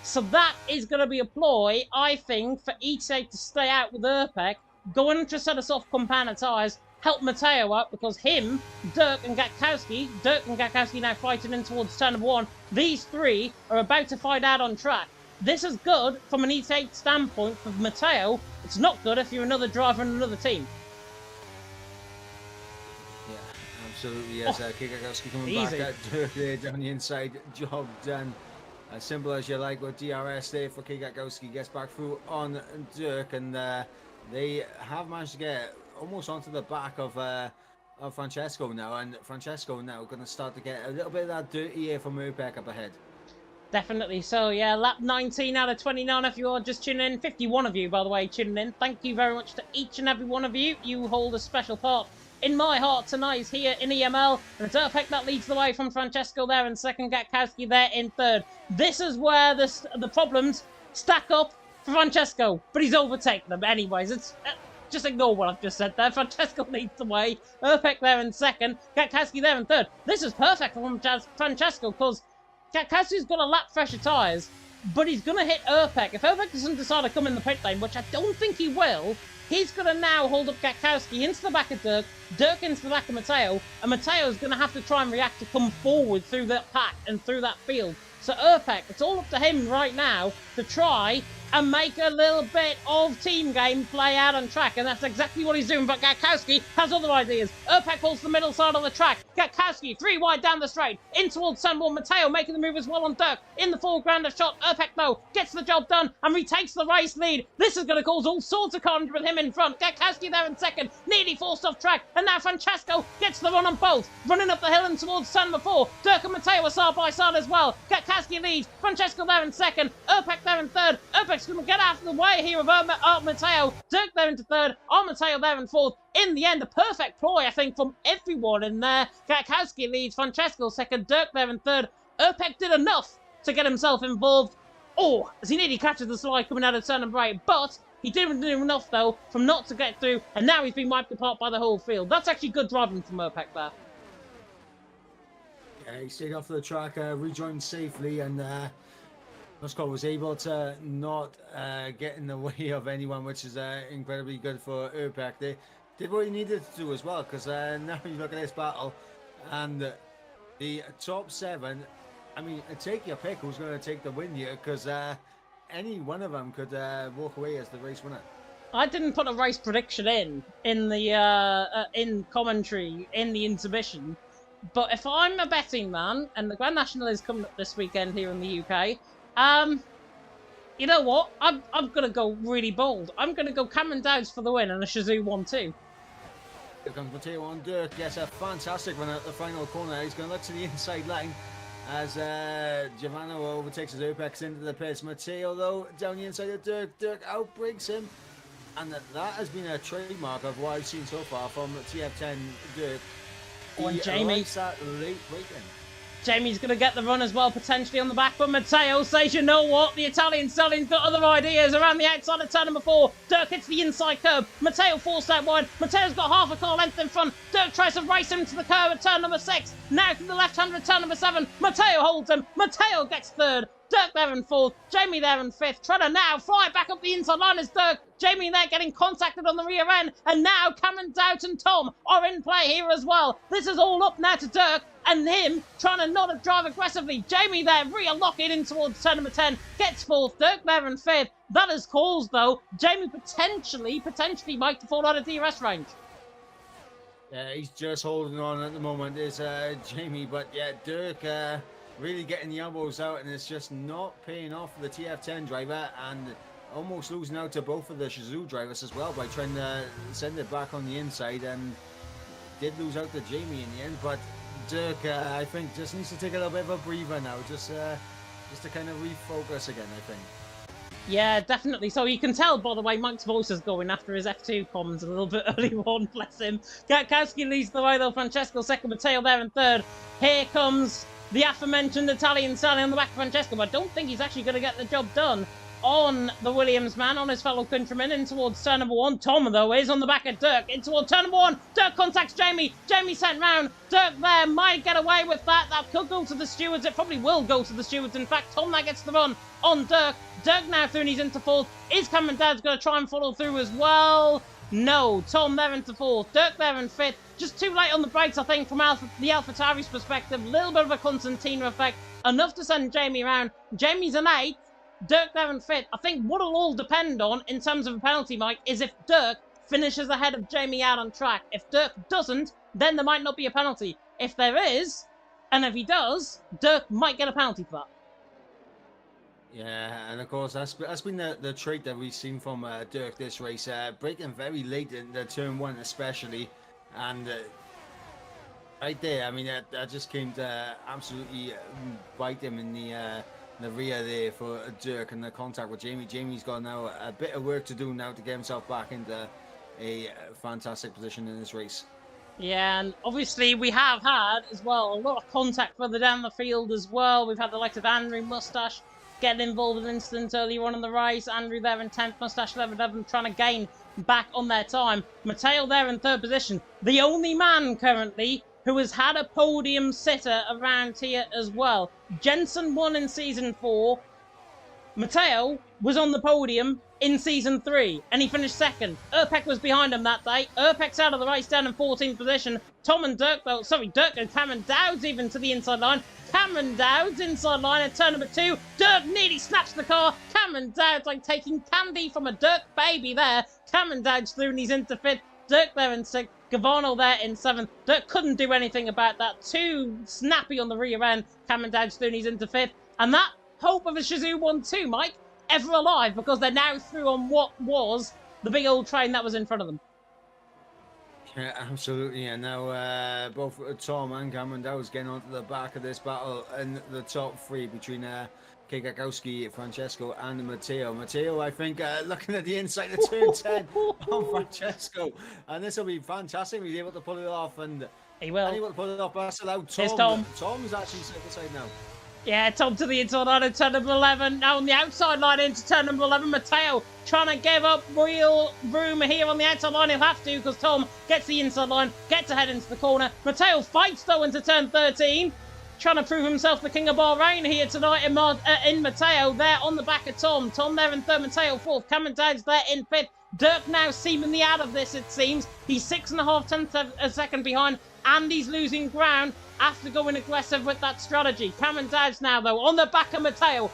So that is going to be a ploy, I think, for E8 to stay out with Urpek, go into a set of soft compound tyres, help Matteo out, because him, Dirk and Gatkowski now fighting in towards turn number 1. These three are about to fight out on track. This is good from an E8 standpoint for Matteo. It's not good if you're another driver in another team.
Yeah, absolutely. Yes, Gatkowski coming
easy.
back at Dirk there down the inside. Job done. As simple as you like with DRS there for Gatkowski. Gets back through on Dirk, and they have managed to get almost onto the back of Francesco now, and Francesco now going to start to get a little bit of that dirty air from Urpek up ahead.
Definitely so, yeah. Lap 19 out of 29 if you are just tuning in. 51 of you, by the way, tuning in. Thank you very much to each and every one of you. You hold a special part in my heart tonight here in EML. And it's Urpek that leads the way from Francesco there in second, Gatkowski there in third. This is where the problems stack up for Francesco, but he's overtaken them anyways. It's... just ignore what I've just said there. Francesco leads the way. Urpek there in second. Gatkowski there in third. This is perfect for Francesco because Gatkowski's got a lap fresher tyres, but he's going to hit Urpek. If Urpek doesn't decide to come in the pit lane, which I don't think he will, he's going to now hold up Gatkowski into the back of Dirk, Dirk into the back of Matteo, and Matteo's going to have to try and react to come forward through that pack and through that field. So Urpek, it's all up to him right now to try and make a little bit of team game play out on track, and that's exactly what he's doing, but Gatkowski has other ideas. Urpek pulls the middle side of the track. Gatkowski, 3 wide down the straight, in towards Sunborn. Matteo making the move as well on Dirk. In the foreground of shot, Urpek, though, gets the job done and retakes the race lead. This is going to cause all sorts of carnage with him in front. Gatkowski there in second, nearly forced off track, and now Francesco gets the run on both. Running up the hill and towards turn number 4. Dirk and Matteo are side by side as well. Gatkowski leads, Francesco there in second, Urpek there in third. Urpek's going to get out of the way here of Matteo. Dirk there into third, Matteo there in fourth. In the end, a perfect ploy, I think, from everyone in there. Gatkowski leads, Francesco second, Dirk there in third. Urpek did enough to get himself involved. Oh, as he nearly catches the slide coming out of turn number 8, but he didn't do enough, though, from not to get through, and now he's been wiped apart by the whole field. That's actually good driving from Urpek there.
Yeah, he stayed off the track, rejoined safely, and Moscow was able to not get in the way of anyone, which is incredibly good for Urpek. They did what he needed to do as well, because now you look at this battle, and the top 7, I mean, take your pick who's going to take the win here, because any one of them could walk away as the race winner.
I didn't put a race prediction in the in commentary in the intermission, but if I'm a betting man, and the Grand National is coming up this weekend here in the UK, you know what? I'm going to go really bold. I'm going to go Cameron Dowds for the win and a Shazoo 1-2.
Here comes Matteo on Dirk. Yes, a fantastic run at the final corner. He's going to look to the inside line as Giovanni overtakes his Urpek into the pits. Matteo, though, down the inside of Dirk. Dirk outbreaks him. And that has been a trademark of what I've seen so far from TF10 Dirk.
And Jamie.
That late break-in.
Jamie's going to get the run as well, potentially on the back, but Matteo says, you know what, the Italian stallion's got other ideas around the outside of turn number 4. Dirk hits the inside curb. Matteo forced out wide. Matteo's got half a car length in front. Dirk tries to race him to the curb at turn number 6. Now to the left-hander at turn number 7. Matteo holds him. Matteo gets third. Dirk there in fourth, Jamie there in fifth, trying to now fly back up the inside line as Dirk. Jamie there getting contacted on the rear end, and now Cameron Dowd and Tom are in play here as well. This is all up now to Dirk, and him trying to not drive aggressively. Jamie there rear locking in towards turn number 10, gets fourth, Dirk there in fifth. That is caused, though, Jamie potentially might fall out of DRS range.
Yeah, he's just holding on at the moment, is Jamie, but yeah, Dirk really getting the elbows out, and it's just not paying off for the TF10 driver, and almost losing out to both of the Shizou drivers as well by trying to send it back on the inside, and did lose out to Jamie in the end. But Dirk, I think, just needs to take a little bit of a breather now, just to kind of refocus again, I think.
Yeah, definitely. So you can tell, by the way, Mike's voice is going after his F2 comms a little bit early on, bless him. Gatkowski leads the way, though. Francesco second, Matteo there in third. Here comes the aforementioned Italian Sally on the back of Francesco, but I don't think he's actually going to get the job done on the Williams man, on his fellow countryman, in towards turn number 1. Tom, though, is on the back of Dirk, in towards turn number 1. Dirk contacts Jamie. Jamie sent round. Dirk there might get away with that. That could go to the stewards. It probably will go to the stewards. In fact, Tom now gets the run on Dirk. Dirk now through and he's into fourth. Is Cameron Dowd's going to try and follow through as well? No. Tom there into fourth. Dirk there in fifth. Just too late on the brakes, I think, from the AlphaTauri's perspective. A little bit of a Constantino effect. Enough to send Jamie around. Jamie's an 8th. Dirk there in fifth. I think what it'll all depend on, in terms of a penalty, Mike, is if Dirk finishes ahead of Jamie out on track. If Dirk doesn't, then there might not be a penalty. If there is, and if he does, Dirk might get a penalty for that.
Yeah, and of course that's been the trait that we've seen from Dirk this race, breaking very late in the turn 1 especially, and right there, I mean that just came to absolutely bite him in the rear there for Dirk, and the contact with Jamie. Jamie's got now a bit of work to do now to get himself back into a fantastic position in this race.
Yeah, and obviously we have had as well a lot of contact further down the field as well. We've had the likes of Andrew Mustache getting involved in incidents earlier on in the race. Andrew there in 10th, Mustache 11th, trying to gain back on their time. Matteo there in 3rd position. The only man currently who has had a podium sitter around here as well. Jensen won in Season 4. Matteo was on the podium in Season 3, and he finished 2nd. Urpek was behind him that day. Urpek's out of the race down in 14th position. Tom and Dirk, though, sorry, Dirk and Cameron Dowd's even to the inside line. Cameron Dowd's inside line at turn number 2. Dirk nearly snaps the car. Cameron Dowd's like taking candy from a Dirk baby there. Cameron Dowd's through and he's into 5th. Dirk there in 6th. Gavano there in 7th. Dirk couldn't do anything about that. Too snappy on the rear end. Cameron Dowd's through and he's into 5th. And that hope of a Shizou 1-2, Mike, ever alive, because they're now through on what was the big old train that was in front of them.
Yeah, absolutely. And now both Tom and Cameron Dowd's getting onto the back of this battle in the top 3 between Kakowski, Francesco and Matteo. Matteo, I think, looking at the inside of turn 10 on Francesco. And this will be fantastic. He's able to pull it off. And
he will.
And he will pull it off. That's allowed Tom.
Here's Tom.
Tom's actually set aside now.
Yeah, Tom to the inside line of turn number 11. Now on the outside line into turn number 11. Matteo trying to give up real room here on the outside line. He'll have to, because Tom gets the inside line, gets ahead into the corner. Matteo fights though into turn 13. Trying to prove himself the king of Bahrain here tonight in Matteo. There on the back of Tom. Tom there in 3rd, Matteo 4th. Cameron Dowd's there in 5th. Dirk now seemingly out of this, it seems. He's 6.5 tenths a second behind, and he's losing ground after going aggressive with that strategy. Cameron Dowd's now, though, on the back of Matteo.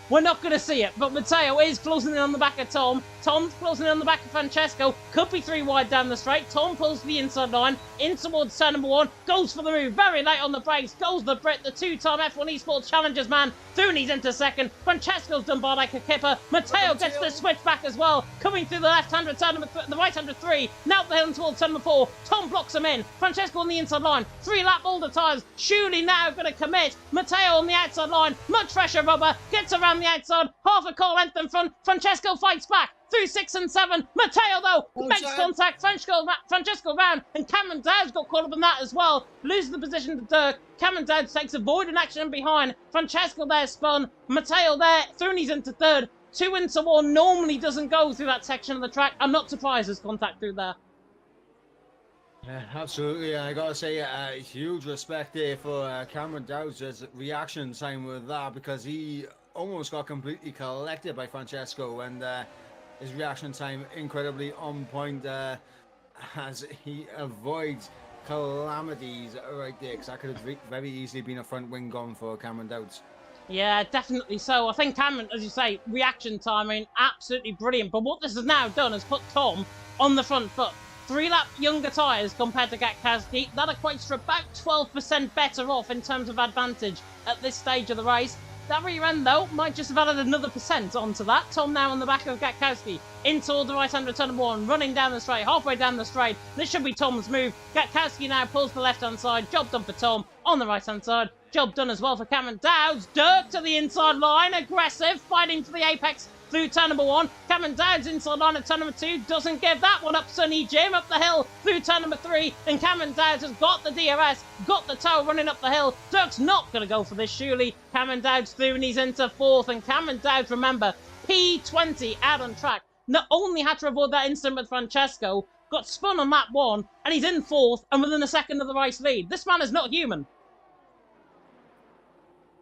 We're not going to see it, but Matteo is closing in on the back of Tom. Tom's closing in on the back of Francesco. Could be 3 wide down the straight. Tom pulls the inside line in towards turn number 1. Goes for the move. Very late on the brakes. Goes the Brit, the 2-time F1 Esports Challengers man. Through and he's into 2nd. Francesco's done by like a kipper. Matteo gets the switch back as well. Coming through the left-hand of turn number the right-hand of 3. Now the hill towards turn number 4. Tom blocks him in. Francesco on the inside line. 3-lap all the tyres. Surely now going to commit. Matteo on the outside line. Much fresher rubber. Gets around the outside. Half a car length in front. Francesco fights back. Through 6 and 7. Matteo, though, makes contact. Francesco round. And Cameron Dowd's got caught up in that as well. Loses the position to Dirk. Cameron Dowd takes a voiding action behind. Francesco there spun. Matteo there. Through and he's into 3rd. 2 into 1 normally doesn't go through that section of the track. I'm not surprised there's contact through there.
Yeah, absolutely. I gotta say, huge respect there for Cameron Dowd's reaction time with that, because he almost got completely collected by Francesco, and his reaction time incredibly on point as he avoids calamities right there, because that could have very easily been a front wing gone for Cameron Dowds.
Yeah, definitely so. I think Cameron, as you say, reaction timing, absolutely brilliant. But what this has now done is put Tom on the front foot. 3-lap younger tyres compared to Gatkowski. That equates to about 12% better off in terms of advantage at this stage of the race. That rear end, though, might just have added another percent onto that. Tom now on the back of Gatkowski, in toward the right-hand return of one, running down the straight, halfway down the straight. This should be Tom's move. Gatkowski now pulls the left-hand side. Job done for Tom on the right-hand side. Job done as well for Cameron Dowds. Dirk to the inside line, aggressive, fighting for the apex through turn number 1. Cameron Dowds inside line at turn number 2. Doesn't give that one up. Sunny Jim up the hill through turn number 3. And Cameron Dowds has got the DRS, got the toe running up the hill. Dirk's not going to go for this, surely. Cameron Dowds through and he's into 4th. And Cameron Dowds, remember, P20 out on track. Not only had to avoid that incident with Francesco, got spun on lap 1, and he's in 4th and within a second of the race lead. This man is not human.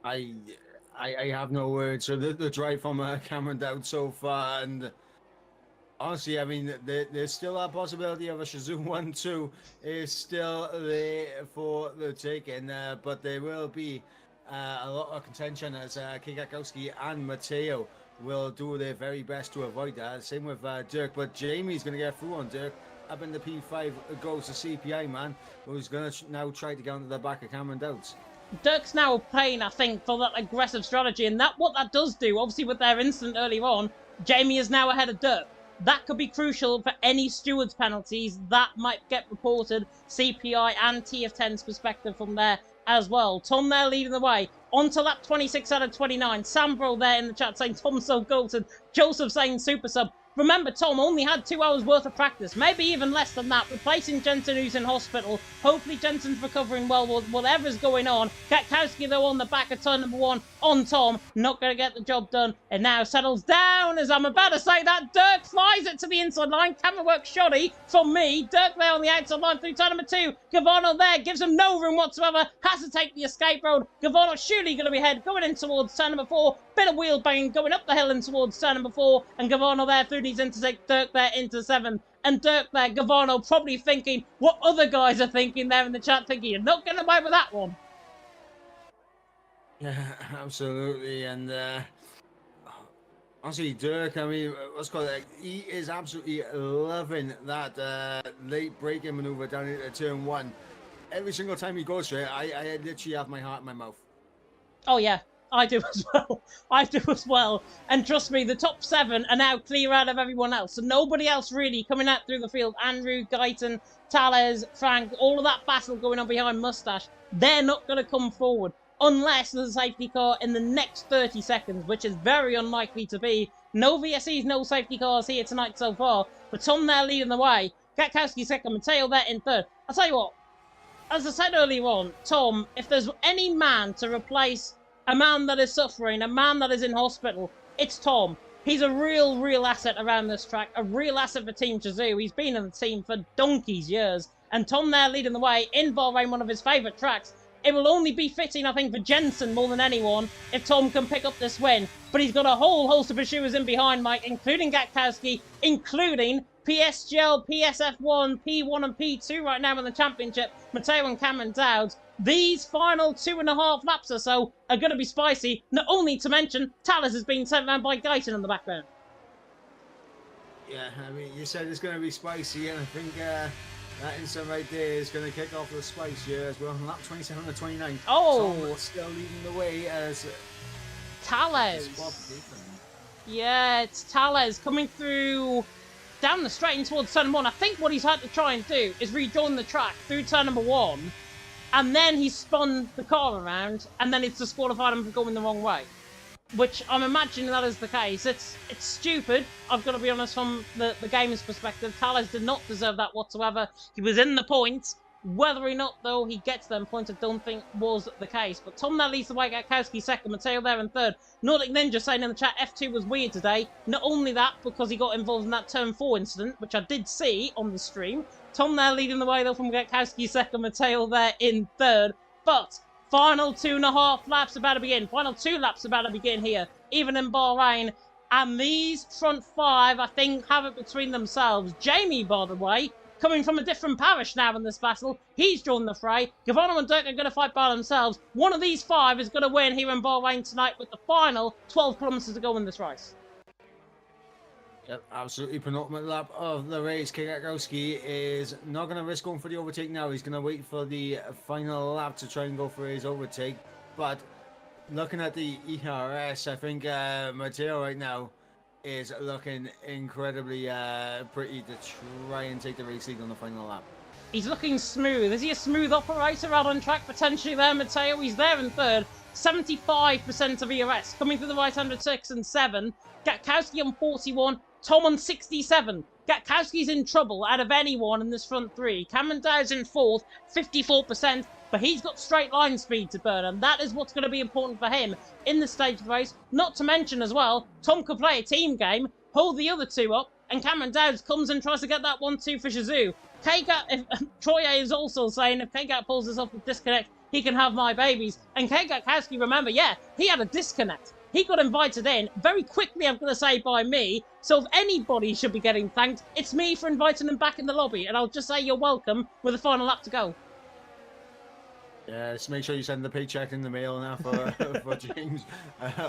I have no words. So the drive from Cameron Dowd so far, and honestly, I mean, there's still a possibility of a Shazoo 1-2 is still there for the taking, but there will be a lot of contention as Kikakowski and Matteo will do their very best to avoid that. Same with Dirk, but Jamie's going to get through on Dirk. Up in the P5 goes to CPI, man, who's going to now try to get onto the back of Cameron Dowds.
Dirk's now playing, I think, for that aggressive strategy, and what that does do, obviously with their incident earlier on, Jamie is now ahead of Dirk. That could be crucial for any stewards penalties that might get reported, CPI and TF10's perspective from there as well. Tom there leading the way. On to lap 26 out of 29. Sambro there in the chat saying Tom's so golden. Joseph saying super sub. Remember, Tom only had 2 hours worth of practice, maybe even less than that, replacing Jensen, who's in hospital. Hopefully Jensen's recovering well with whatever's going on. Gatkowski, though, on the back of turn number 1 on Tom. Not going to get the job done. And now settles down, as I'm about to say that. Dirk flies it to the inside line. Camera work shoddy from me. Dirk there on the outside line through turn number 2. Gavano there gives him no room whatsoever. Has to take the escape road. Gavano surely going to be ahead, going in towards turn number 4. Bit of wheel banging going up the hill and towards turn number 4. And Gavano there through these intersect. Dirk there into 7th. And Dirk there, Gavano probably thinking what other guys are thinking there in the chat, thinking you're not getting away with that one.
Yeah, absolutely. And honestly, Dirk, I mean, what's called it? He is absolutely loving that late braking maneuver down into turn 1. Every single time he goes for it, I literally have my heart in my mouth.
Oh yeah, I do as well. I do as well. And trust me, the top 7 are now clear out of everyone else. So nobody else really coming out through the field. Andrew, Guyton, Tales, Frank, all of that battle going on behind Mustache. They're not going to come forward unless there's a safety car in the next 30 seconds, which is very unlikely to be. No VSEs, no safety cars here tonight so far. But Tom there leading the way. Gatkowski second, Matteo there in 3rd. I'll tell you what, as I said earlier on, Tom, if there's any man to replace a man that is suffering, a man that is in hospital, it's Tom. He's a real asset around this track, a real asset for Team Shazoo. He's been in the team for donkey's years. And Tom there leading the way in Bahrain, one of his favourite tracks. It will only be fitting, I think, for Jensen more than anyone if Tom can pick up this win. But he's got a whole host of pursuers in behind Mike, including Gatkowski, including PSGL, PSF1, P1 and P2 right now in the championship. Matteo and Cameron Dowds. These final 2.5 laps or so are going to be spicy. Not only to mention, Talis has been sent around by Guyton in the background.
Yeah, I mean, you said it's going to be spicy, and I think that incident right there is going to kick off the spice here as well. Lap 27 to 29.
Oh!
Tom still leading the way as
Tales. Yeah, it's Tales coming through down the straight and towards turn 1. I think what he's had to try and do is rejoin the track through turn number 1. And then he spun the car around, and then it's disqualified him for going the wrong way. Which I'm imagining that is the case. It's stupid, I've got to be honest, from the game's perspective. Talis did not deserve that whatsoever. He was in the points. Whether or not, though, he gets them points, I don't think was the case. But Tom there leads the way, Gatkowski second, Matteo there in 3rd. Nordic Ninja saying in the chat, F2 was weird today. Not only that, because he got involved in that turn 4 incident, which I did see on the stream. Tom there leading the way, though, from Gatkowski second, Matteo there in 3rd. But final 2.5 laps about to begin. Final 2 laps about to begin here, even in Bahrain. And these front 5, I think, have it between themselves. Jamie, by the way, coming from a different parish now in this battle. He's joined the fray. Gavano and Dirk are going to fight by themselves. One of these 5 is going to win here in Bahrain tonight with the final 12 kilometres to go in this race.
Yep, absolutely penultimate lap of the race. Kwiatkowski is not going to risk going for the overtake now. He's going to wait for the final lap to try and go for his overtake. But looking at the ERS, I think Matteo right now is looking incredibly pretty to try and take the race lead on the final lap.
He's looking smooth. Is he a smooth operator out on track potentially there, Matteo? He's there in third. 75% of ERS coming through the right-hand at 6 and 7. Kwiatkowski on 41. Tom on 67. Kwiatkowski's in trouble out of anyone in this front three. Cameron Dow's in fourth, 54%, but he's got straight line speed to burn, and that is what's going to be important for him in the stage of the race. Not to mention as well, Tom could play a team game, hold the other two up, and Cameron Dowd comes and tries to get that 1-2 for Shazoo. Troye is also saying if Kwiatkowski pulls this off with disconnect, he can have my babies. And Kwiatkowski, remember, yeah, he had a disconnect. He got invited in very quickly, I'm going to say, by me. So if anybody should be getting thanked, it's me for inviting him back in the lobby. And I'll just say you're welcome with the final lap to go.
Yeah, just make sure you send the paycheck in the mail now for James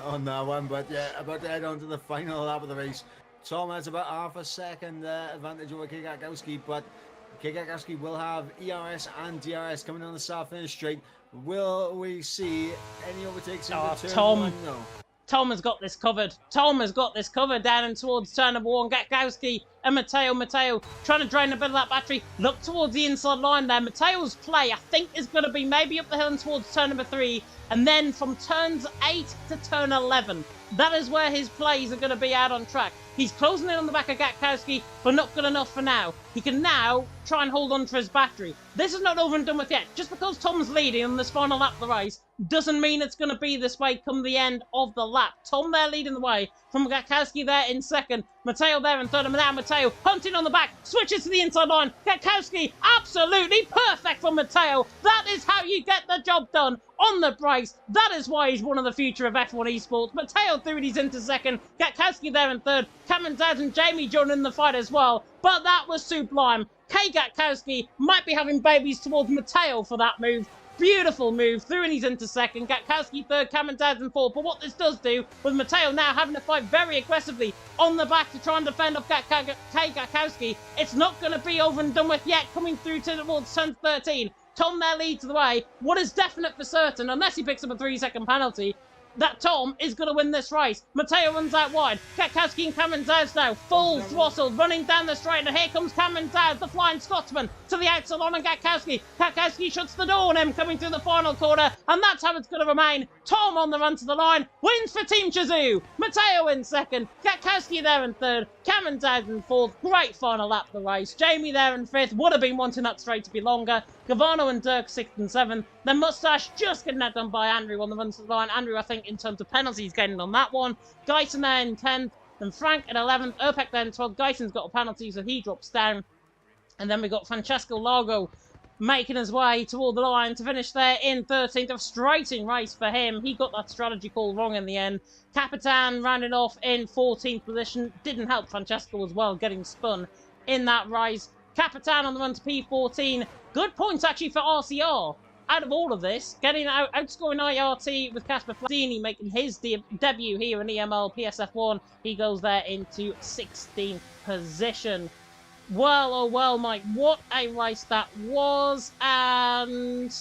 on that one. But yeah, about to head on to the final lap of the race. Tom has about half a second advantage over Kwiatkowski, but Kwiatkowski will have ERS and DRS coming on the start-finish straight. Will we see any overtakes in the turn
Tom.
one? No.
Tom has got this covered. Tom has got this covered down and towards turn number 1. Kwiatkowski and Matteo trying to drain a bit of that battery. Look towards the inside line there. Matteo's play, I think, is going to be maybe up the hill and towards turn number 3. And then from turns 8 to turn 11. That is where his plays are going to be out on track. He's closing in on the back of Kwiatkowski, but not good enough for now. He can now try and hold on to his battery. This is not over and done with yet. Just because Tom's leading on this final lap of the race doesn't mean it's going to be this way come the end of the lap. Tom there leading the way from Kwiatkowski there in second. Matteo there in third, and now Matteo hunting on the back, switches to the inside line. Kwiatkowski, absolutely perfect for Matteo. That is how you get the job done on the brace. That is why he's one of the future of F1 Esports. Matteo through it, he's into second. Kwiatkowski there in third. Cameron Dowd and Jamie joining the fight as well. But that was sublime. Kwiatkowski might be having babies towards Matteo for that move. Beautiful move, through and he's into second. Kwiatkowski third, Cameron Dowd in fourth. But what this does do, with Matteo now having to fight very aggressively on the back to try and defend off Kwiatkowski, it's not going to be over and done with yet, coming through towards turn 13. Tom there leads the way. What is definite for certain, unless he picks up a 3-second penalty, that Tom is going to win this race. Matteo runs out wide. Kwiatkowski and Cameron Dowd now full throttle, running down the straight, and here comes Cameron Dowd, the flying Scotsman, to the outside on Kwiatkowski. Kwiatkowski shuts the door on him, coming through the final corner, and that's how it's going to remain. Tom on the run to the line, wins for Team Shazoo. Matteo in second, Kwiatkowski there in third, Cameron Dowd in fourth. Great final lap of the race. Jamie there in fifth, would have been wanting that straight to be longer. Gavano and Dirk 6th and 7th. Then Mustache just getting that done by Andrew on the run to the line. Andrew, I think, in terms of penalties, getting on that one. Guyson there in 10th. Then Frank at 11th. Erpek there in 12th. Gyson's got a penalty, so he drops down. And then we got Francesco Largo making his way toward the line to finish there in 13th. A frustrating race for him. He got that strategy call wrong in the end. Capitan rounding off in 14th position. Didn't help Francesco as well, getting spun in that race. Capitan on the run to P14. Good points actually for RCR. Out of all of this, outscoring IRT with Casper Flatini making his debut here in EML PSF1. He goes there into 16th position. Well, oh well, Mike, what a race that was. And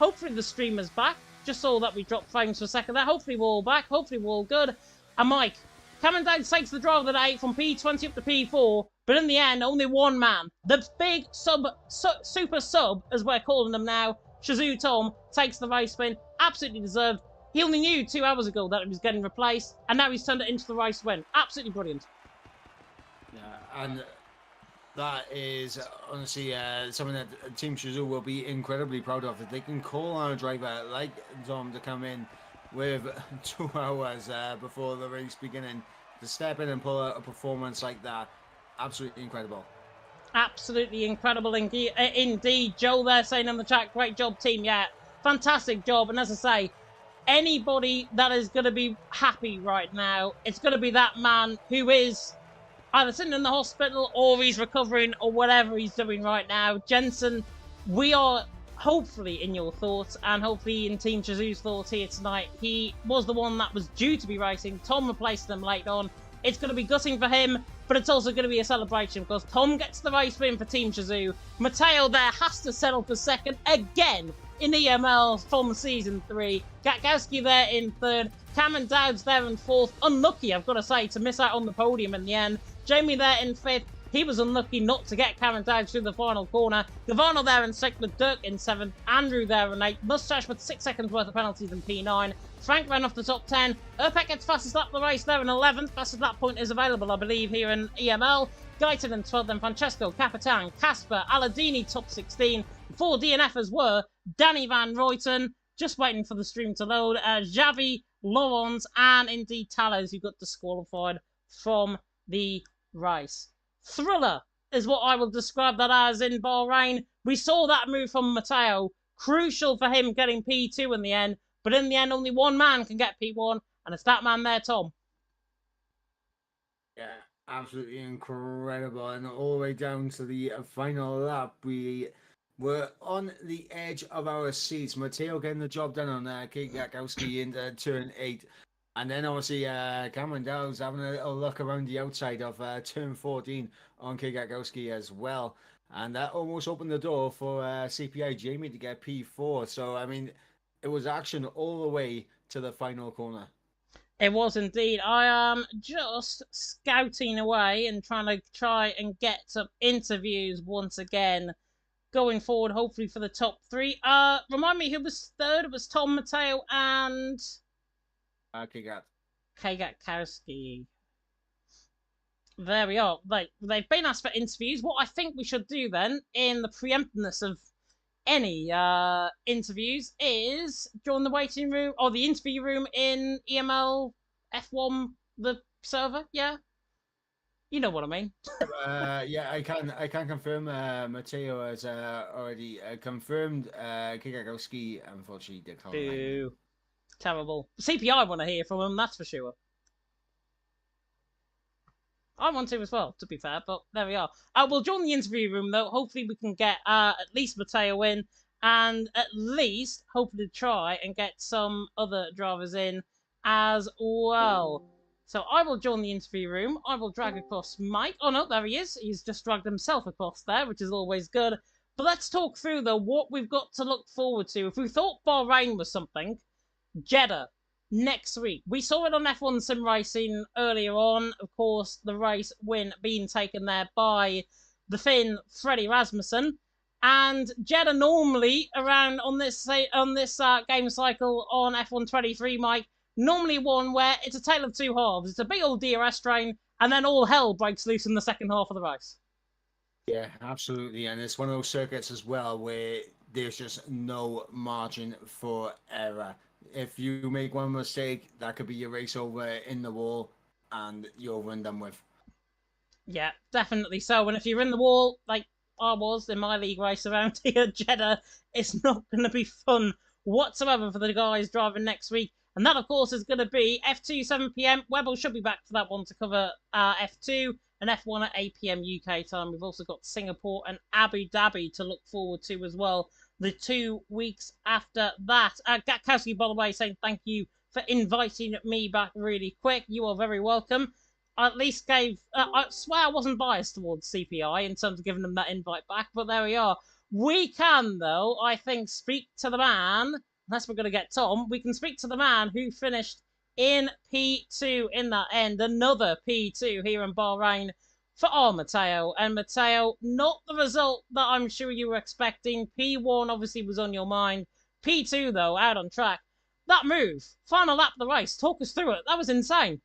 hopefully the stream is back. Just saw that we dropped frames for a second there. Hopefully we're all back. Hopefully we're all good. And Mike, Cameron Dowd takes the drive of the day from P20 up to P4. But in the end, only one man, the big super sub, as we're calling them now, Shazoo Tom, takes the race win. Absolutely deserved. He only knew 2 hours ago that it was getting replaced, and now he's turned it into the race win. Absolutely brilliant.
Yeah, and that is honestly something that Team Shazoo will be incredibly proud of. If they can call on a driver like Tom to come in with 2 hours before the race beginning, to step in and pull out a performance like that, absolutely incredible.
Absolutely incredible indeed. Joe there saying in the chat, great job team. Yeah, fantastic job. And as I say, anybody that is going to be happy right now, it's going to be that man who is either sitting in the hospital or he's recovering or whatever he's doing right now. Jensen, we are hopefully in your thoughts and hopefully in Team Shazoo's thoughts here tonight. He was the one that was due to be racing. Tom replaced him late on. It's going to be gutting for him, but it's also going to be a celebration because Tom gets the race win for Team Shazoo. Matteo there has to settle for second again in EML from Season 3. Gatkowski there in third. Cameron Dowd's there in fourth. Unlucky, I've got to say, to miss out on the podium in the end. Jamie there in fifth. He was unlucky not to get Cameron Dowd through the final corner. Gavano there in sixth, Dirk in seventh, Andrew there in eighth, Mustache with 6 seconds worth of penalties in P9. Frank ran off the top 10. Urpek gets fastest lap of the race there in 11th. Fastest lap point is available, I believe, here in EML. Guyton in 12th, then Francesco, Capitan, Casper, Aladini top 16. 4 DNFers were Danny Van Ruyten, just waiting for the stream to load, Xavi, Laurens, and indeed Talos, who got disqualified from the race. Thriller is what I will describe that as in Bahrain. We saw that move from Matteo, crucial for him getting P2 in the end, but in the end only one man can get P1, and it's that man there, Tom.
Yeah, absolutely incredible. And all the way down to the final lap, we were on the edge of our seats. Matteo getting the job done on Kate Gatkowski into turn 8. And then obviously Cameron Dow's having a little look around the outside of turn 14 on Kate Gatkowski as well. And that almost opened the door for CPI Jamie to get P4. So, I mean, it was action all the way to the final corner.
It was indeed. I am just scouting away and try and get some interviews once again going forward, hopefully for the top 3. Remind me who was third? It was Tom, Matteo, and Gatkowski. There we are. They've been asked for interviews. What I think we should do then, in the preemptiveness of any interviews, is join the waiting room or the interview room in EML F1, the server. Yeah, you know what I mean.
Yeah, I can confirm. Matteo has already confirmed. Gatkowski unfortunately declined.
Boo. Terrible. CPI want to hear from him, that's for sure. I want to as well, to be fair, but there we are. We'll join the interview room, though. Hopefully we can get at least Matteo in, and at least, hopefully, try and get some other drivers in as well. So I will join the interview room. I will drag across Mike. Oh, no, there he is. He's just dragged himself across there, which is always good. But let's talk through, though, what we've got to look forward to. If we thought Bahrain was something, Jeddah next week. We saw it on F1 Sim Racing earlier on. Of course, the race win being taken there by the Finn Freddie Rasmussen. And Jeddah normally around on this game cycle on F1 23, Mike, normally one where it's a tale of two halves. It's a big old DRS train, and then all hell breaks loose in the second half of the race.
Yeah, absolutely. And it's one of those circuits as well where there's just no margin for error. If you make one mistake, that could be your race over in the wall, and you're over and done with.
Yeah, definitely so. And if you're in the wall, like I was in my league race around here at Jeddah, it's not going to be fun whatsoever for the guys driving next week. And that, of course, is going to be F2 7 p.m. Webber should be back for that one to cover F2 and F1 at 8 p.m. UK time. We've also got Singapore and Abu Dhabi to look forward to as well, the 2 weeks after that. Gatkowski, by the way, saying thank you for inviting me back really quick. You are very welcome. I at least gave... I swear I wasn't biased towards CPI in terms of giving them that invite back, but there we are. We can, though, I think, speak to the man, unless we're going to get Tom, we can speak to the man who finished in P2 in that end. Another P2 here in Bahrain for our Matteo. And Matteo, not the result that I'm sure you were expecting. P1 obviously was on your mind. P2, though, out on track. That move, final lap of the race, talk us through it. That was insane.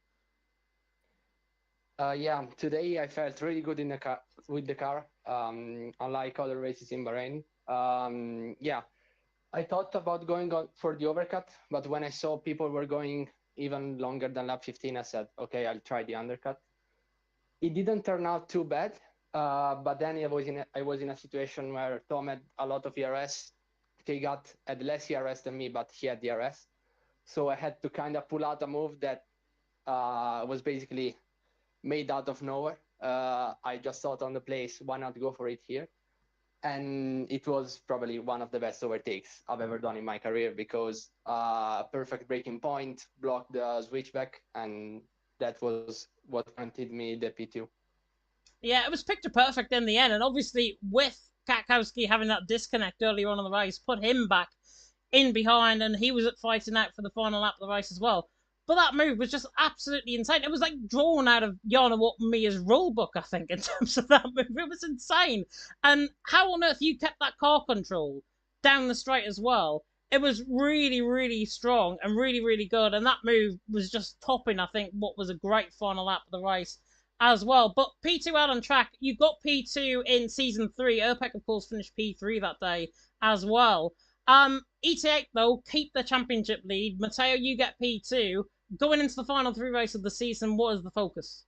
Yeah, today I felt really good in the car with the car, unlike other races in Bahrain. Yeah, I thought about going on for the overcut, but when I saw people were going even longer than lap 15, I said, okay, I'll try the undercut. It didn't turn out too bad, but then I was in a situation where Tom had a lot of ERS. K-Gat had less ERS than me, but he had DRS. So I had to kind of pull out a move that was basically made out of nowhere. I just thought on the place, why not go for it here? And it was probably one of the best overtakes I've ever done in my career, because perfect braking point, blocked the switchback, and that was what granted me the P2.
Yeah, it was picture perfect in the end, and obviously with Katkowski having that disconnect earlier on in the race, put him back in behind, and he was fighting out for the final lap of the race as well. But that move was just absolutely insane. It was like drawn out of Yana Mia's rule book, I think, in terms of that move. It was insane. And how on earth you kept that car control down the straight as well? It was really, really strong and really, really good. And that move was just topping, I think, what was a great final lap of the race as well. But P2 out on track, you got P2 in season 3. Erpek, of course, finished P3 that day as well. ET8 though keep the championship lead. Matteo, you get P2. Going into the final 3 race of the season, what is the focus?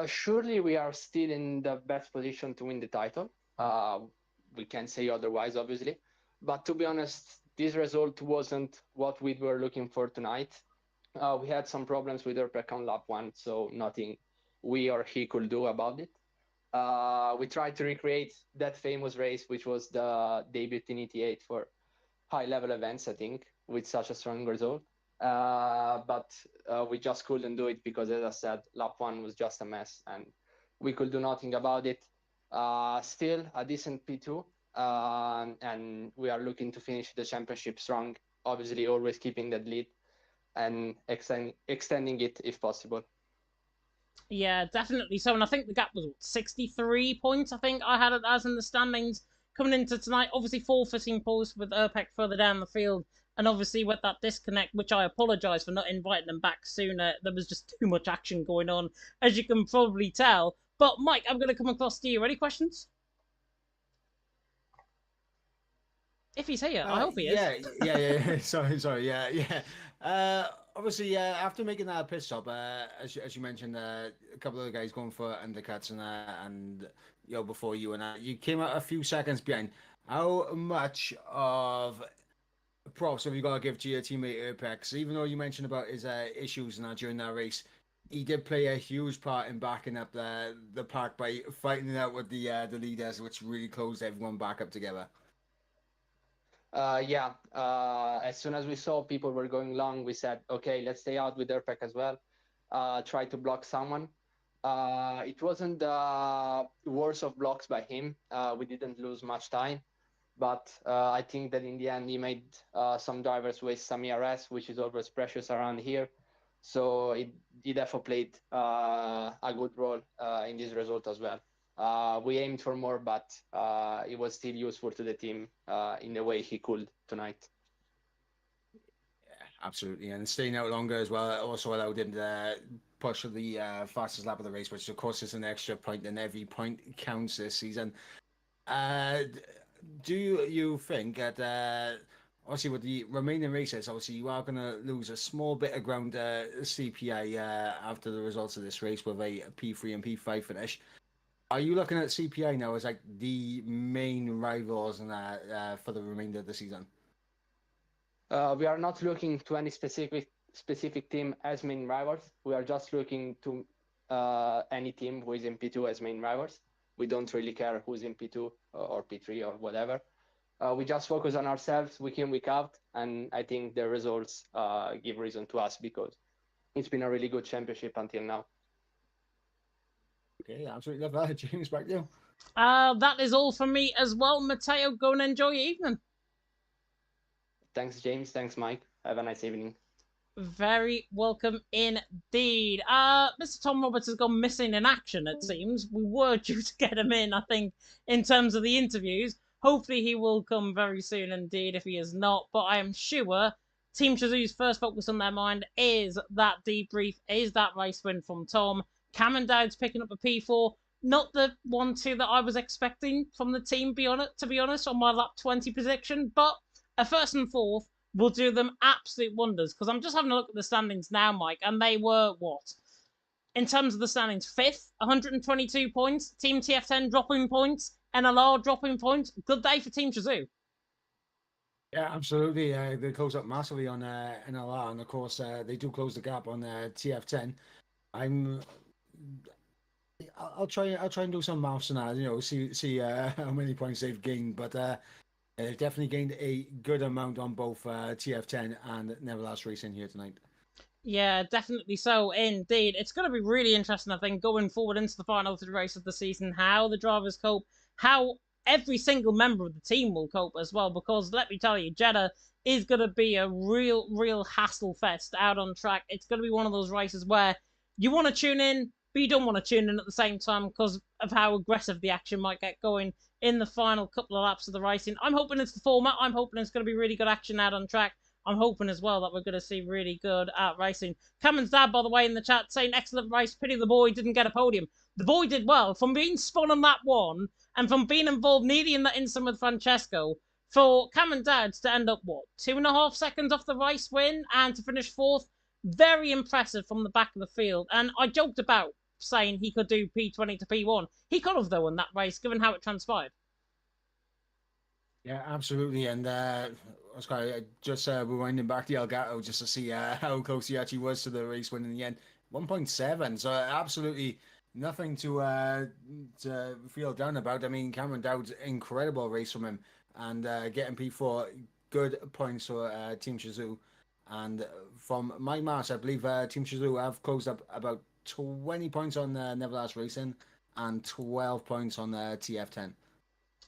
Surely we are still in the best position to win the title. We can't say otherwise, obviously. But to be honest, this result wasn't what we were looking for tonight. We had some problems with Erpek on lap 1, so nothing we or he could do about it. We tried to recreate that famous race, which was the debut in ET8 for high-level events, I think, with such a strong result. But we just couldn't do it because, as I said, lap 1 was just a mess, and we could do nothing about it. Still a decent P2, and we are looking to finish the championship strong, obviously always keeping that lead and extending it if possible.
Yeah, definitely so. And I think the gap was 63 points, I think I had it as in the standings coming into tonight. Obviously, forfeiting points with Erpek further down the field. And obviously, with that disconnect, which I apologise for not inviting them back sooner, there was just too much action going on, as you can probably tell. But, Mike, I'm going to come across to you. Any questions? If he's here, I hope he is.
Yeah. Sorry. Obviously, after making that pit stop, as you mentioned, a couple of the guys going for undercuts and before you and you came out a few seconds behind. How much of props have you got to give to your teammate Apex? Even though you mentioned about his issues and that during that race, he did play a huge part in backing up the pack by fighting it out with the leaders, which really closed everyone back up together.
As soon as we saw people were going long, we said, okay, let's stay out with Erpek as well. Try to block someone. It wasn't the worst of blocks by him. We didn't lose much time. But I think that in the end, he made some drivers waste some ERS, which is always precious around here. So he definitely played a good role in this result as well. We aimed for more, but it was still useful to the team in the way he could tonight.
Yeah, absolutely. And staying out longer as well also allowed him to push the fastest lap of the race, which of course is an extra point, and every point counts this season. Do you think that obviously with the remaining races, obviously you are going to lose a small bit of ground CPI after the results of this race with a P3 and P5 finish? Are you looking at CPI now as like the main rivals in that for the remainder of the season?
We are not looking to any specific team as main rivals. We are just looking to any team who is in P2 as main rivals. We don't really care who's in P2 or P3 or whatever. We just focus on ourselves week in, week out, and I think the results give reason to us because it's been a really good championship until now.
Okay, absolutely love that. James, back to you.
That is all from me as well. Matteo, go and enjoy your evening.
Thanks, James. Thanks, Mike. Have a nice evening.
Very welcome indeed. Mr. Tom Roberts has gone missing in action, it seems. We were due to get him in, I think, in terms of the interviews. Hopefully he will come very soon indeed if he is not. But I am sure Team Shazoo's first focus on their mind is that debrief, is that race win from Tom. Cameron Dowd's picking up a P4. Not the 1-2 that I was expecting from the team, to be honest, on my lap 20 prediction. But a first and fourth will do them absolute wonders. Because I'm just having a look at the standings now, Mike, and they were what? In terms of the standings, 5th, 122 points. Team TF10 dropping points. NLR dropping points. Good day for Team Shazoo.
Yeah, absolutely. They close up massively on NLR, and of course they do close the gap on TF10. I'll try and do some maths on that. See how many points they've gained, but they've definitely gained a good amount on both TF10 and Neverlast Racing here tonight.
Yeah, definitely so, indeed. It's going to be really interesting, I think, going forward into the final three race of the season, how the drivers cope, how every single member of the team will cope as well, because let me tell you, Jeddah is going to be a real hassle fest out on track. It's going to be one of those races where you want to tune in, but you don't want to tune in at the same time because of how aggressive the action might get going in the final couple of laps of the racing. I'm hoping it's the format. I'm hoping it's going to be really good action out on track. I'm hoping as well that we're going to see really good racing. Cameron's dad, by the way, in the chat saying excellent race. Pity the boy didn't get a podium. The boy did well from being spun on that one and from being involved nearly in that incident with Francesco. For Cameron Dad to end up, what, 2.5 seconds off the race win and to finish fourth, very impressive from the back of the field. And I joked about saying he could do P20 to P1. He could have, though, in that race, given how it transpired.
Yeah, absolutely. And I was kind of just rewinding back to Elgato just to see how close he actually was to the race win in the end. 1.7. So absolutely nothing to feel down about. I mean, Cameron Dowd's incredible race from him, and getting P4, good points for Team Shazoo. And from my maths, I believe Team Shazoo have closed up about 20 points on Neverlast Racing and 12 points on TF10.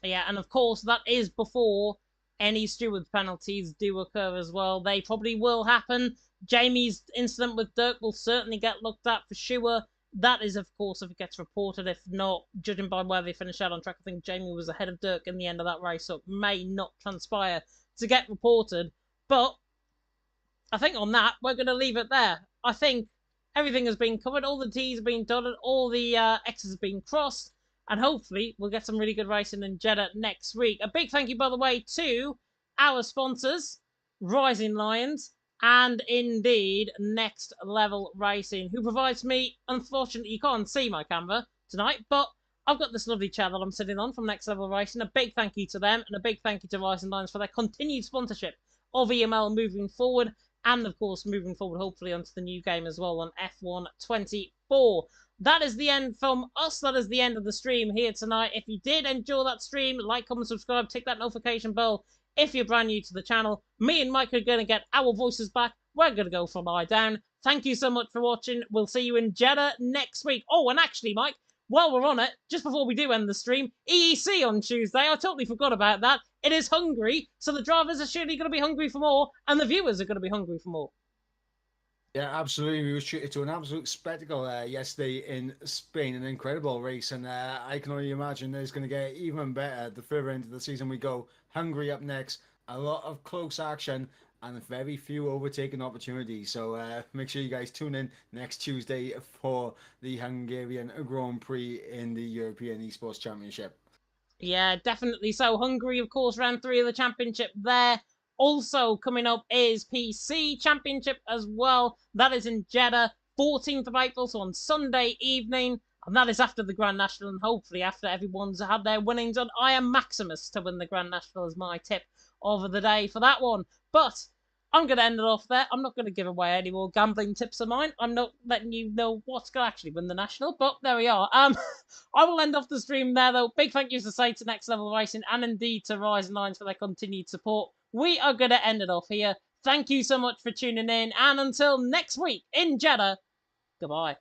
Yeah, and of course, that is before any steward penalties do occur as well. They probably will happen. Jamie's incident with Dirk will certainly get looked at for sure. That is, of course, if it gets reported. If not, judging by where they finish out on track, I think Jamie was ahead of Dirk in the end of that race, so it may not transpire to get reported. But I think on that, we're going to leave it there. I think everything has been covered. All the T's have been dotted. All the X's have been crossed. And hopefully, we'll get some really good racing in Jeddah next week. A big thank you, by the way, to our sponsors, Rising Lions, and indeed, Next Level Racing, who provides me, unfortunately, you can't see my camera tonight, but I've got this lovely chair that I'm sitting on from Next Level Racing. A big thank you to them, and a big thank you to Rising Lions for their continued sponsorship of EML moving forward. And of course, moving forward, hopefully, onto the new game as well on F1 24. That is the end from us. That is the end of the stream here tonight. If you did enjoy that stream, like, comment, subscribe, tick that notification bell. If you're brand new to the channel, me and Mike are going to get our voices back. We're going to go for lie down. Thank you so much for watching. We'll see you in Jeddah next week. Oh, and actually, Mike, while we're on it, just before we do end the stream, EEC on Tuesday. I totally forgot about that. It is Hungary, so the drivers are surely going to be hungry for more, and the viewers are going to be hungry for more.
Yeah, absolutely. We were treated to an absolute spectacle yesterday in Spain, an incredible race, and I can only imagine it's going to get even better the further into the season we go. Hungary up next, a lot of close action, and very few overtaking opportunities. So make sure you guys tune in next Tuesday for the Hungarian Grand Prix in the European Esports Championship.
Yeah, definitely so. Hungary, of course, round 3 of the championship there. Also coming up is PC Championship as well. That is in Jeddah, 14th of April, so on Sunday evening. And that is after the Grand National, and hopefully after everyone's had their winnings on. I am Maximus to win the Grand National is my tip of the day for that one. But I'm going to end it off there. I'm not going to give away any more gambling tips of mine. I'm not letting you know what's going to actually win the National, but there we are. I will end off the stream there, though. Big thank yous to say to Next Level Racing and indeed to Rising Lions for their continued support. We are going to end it off here. Thank you so much for tuning in, and until next week in Jeddah, goodbye.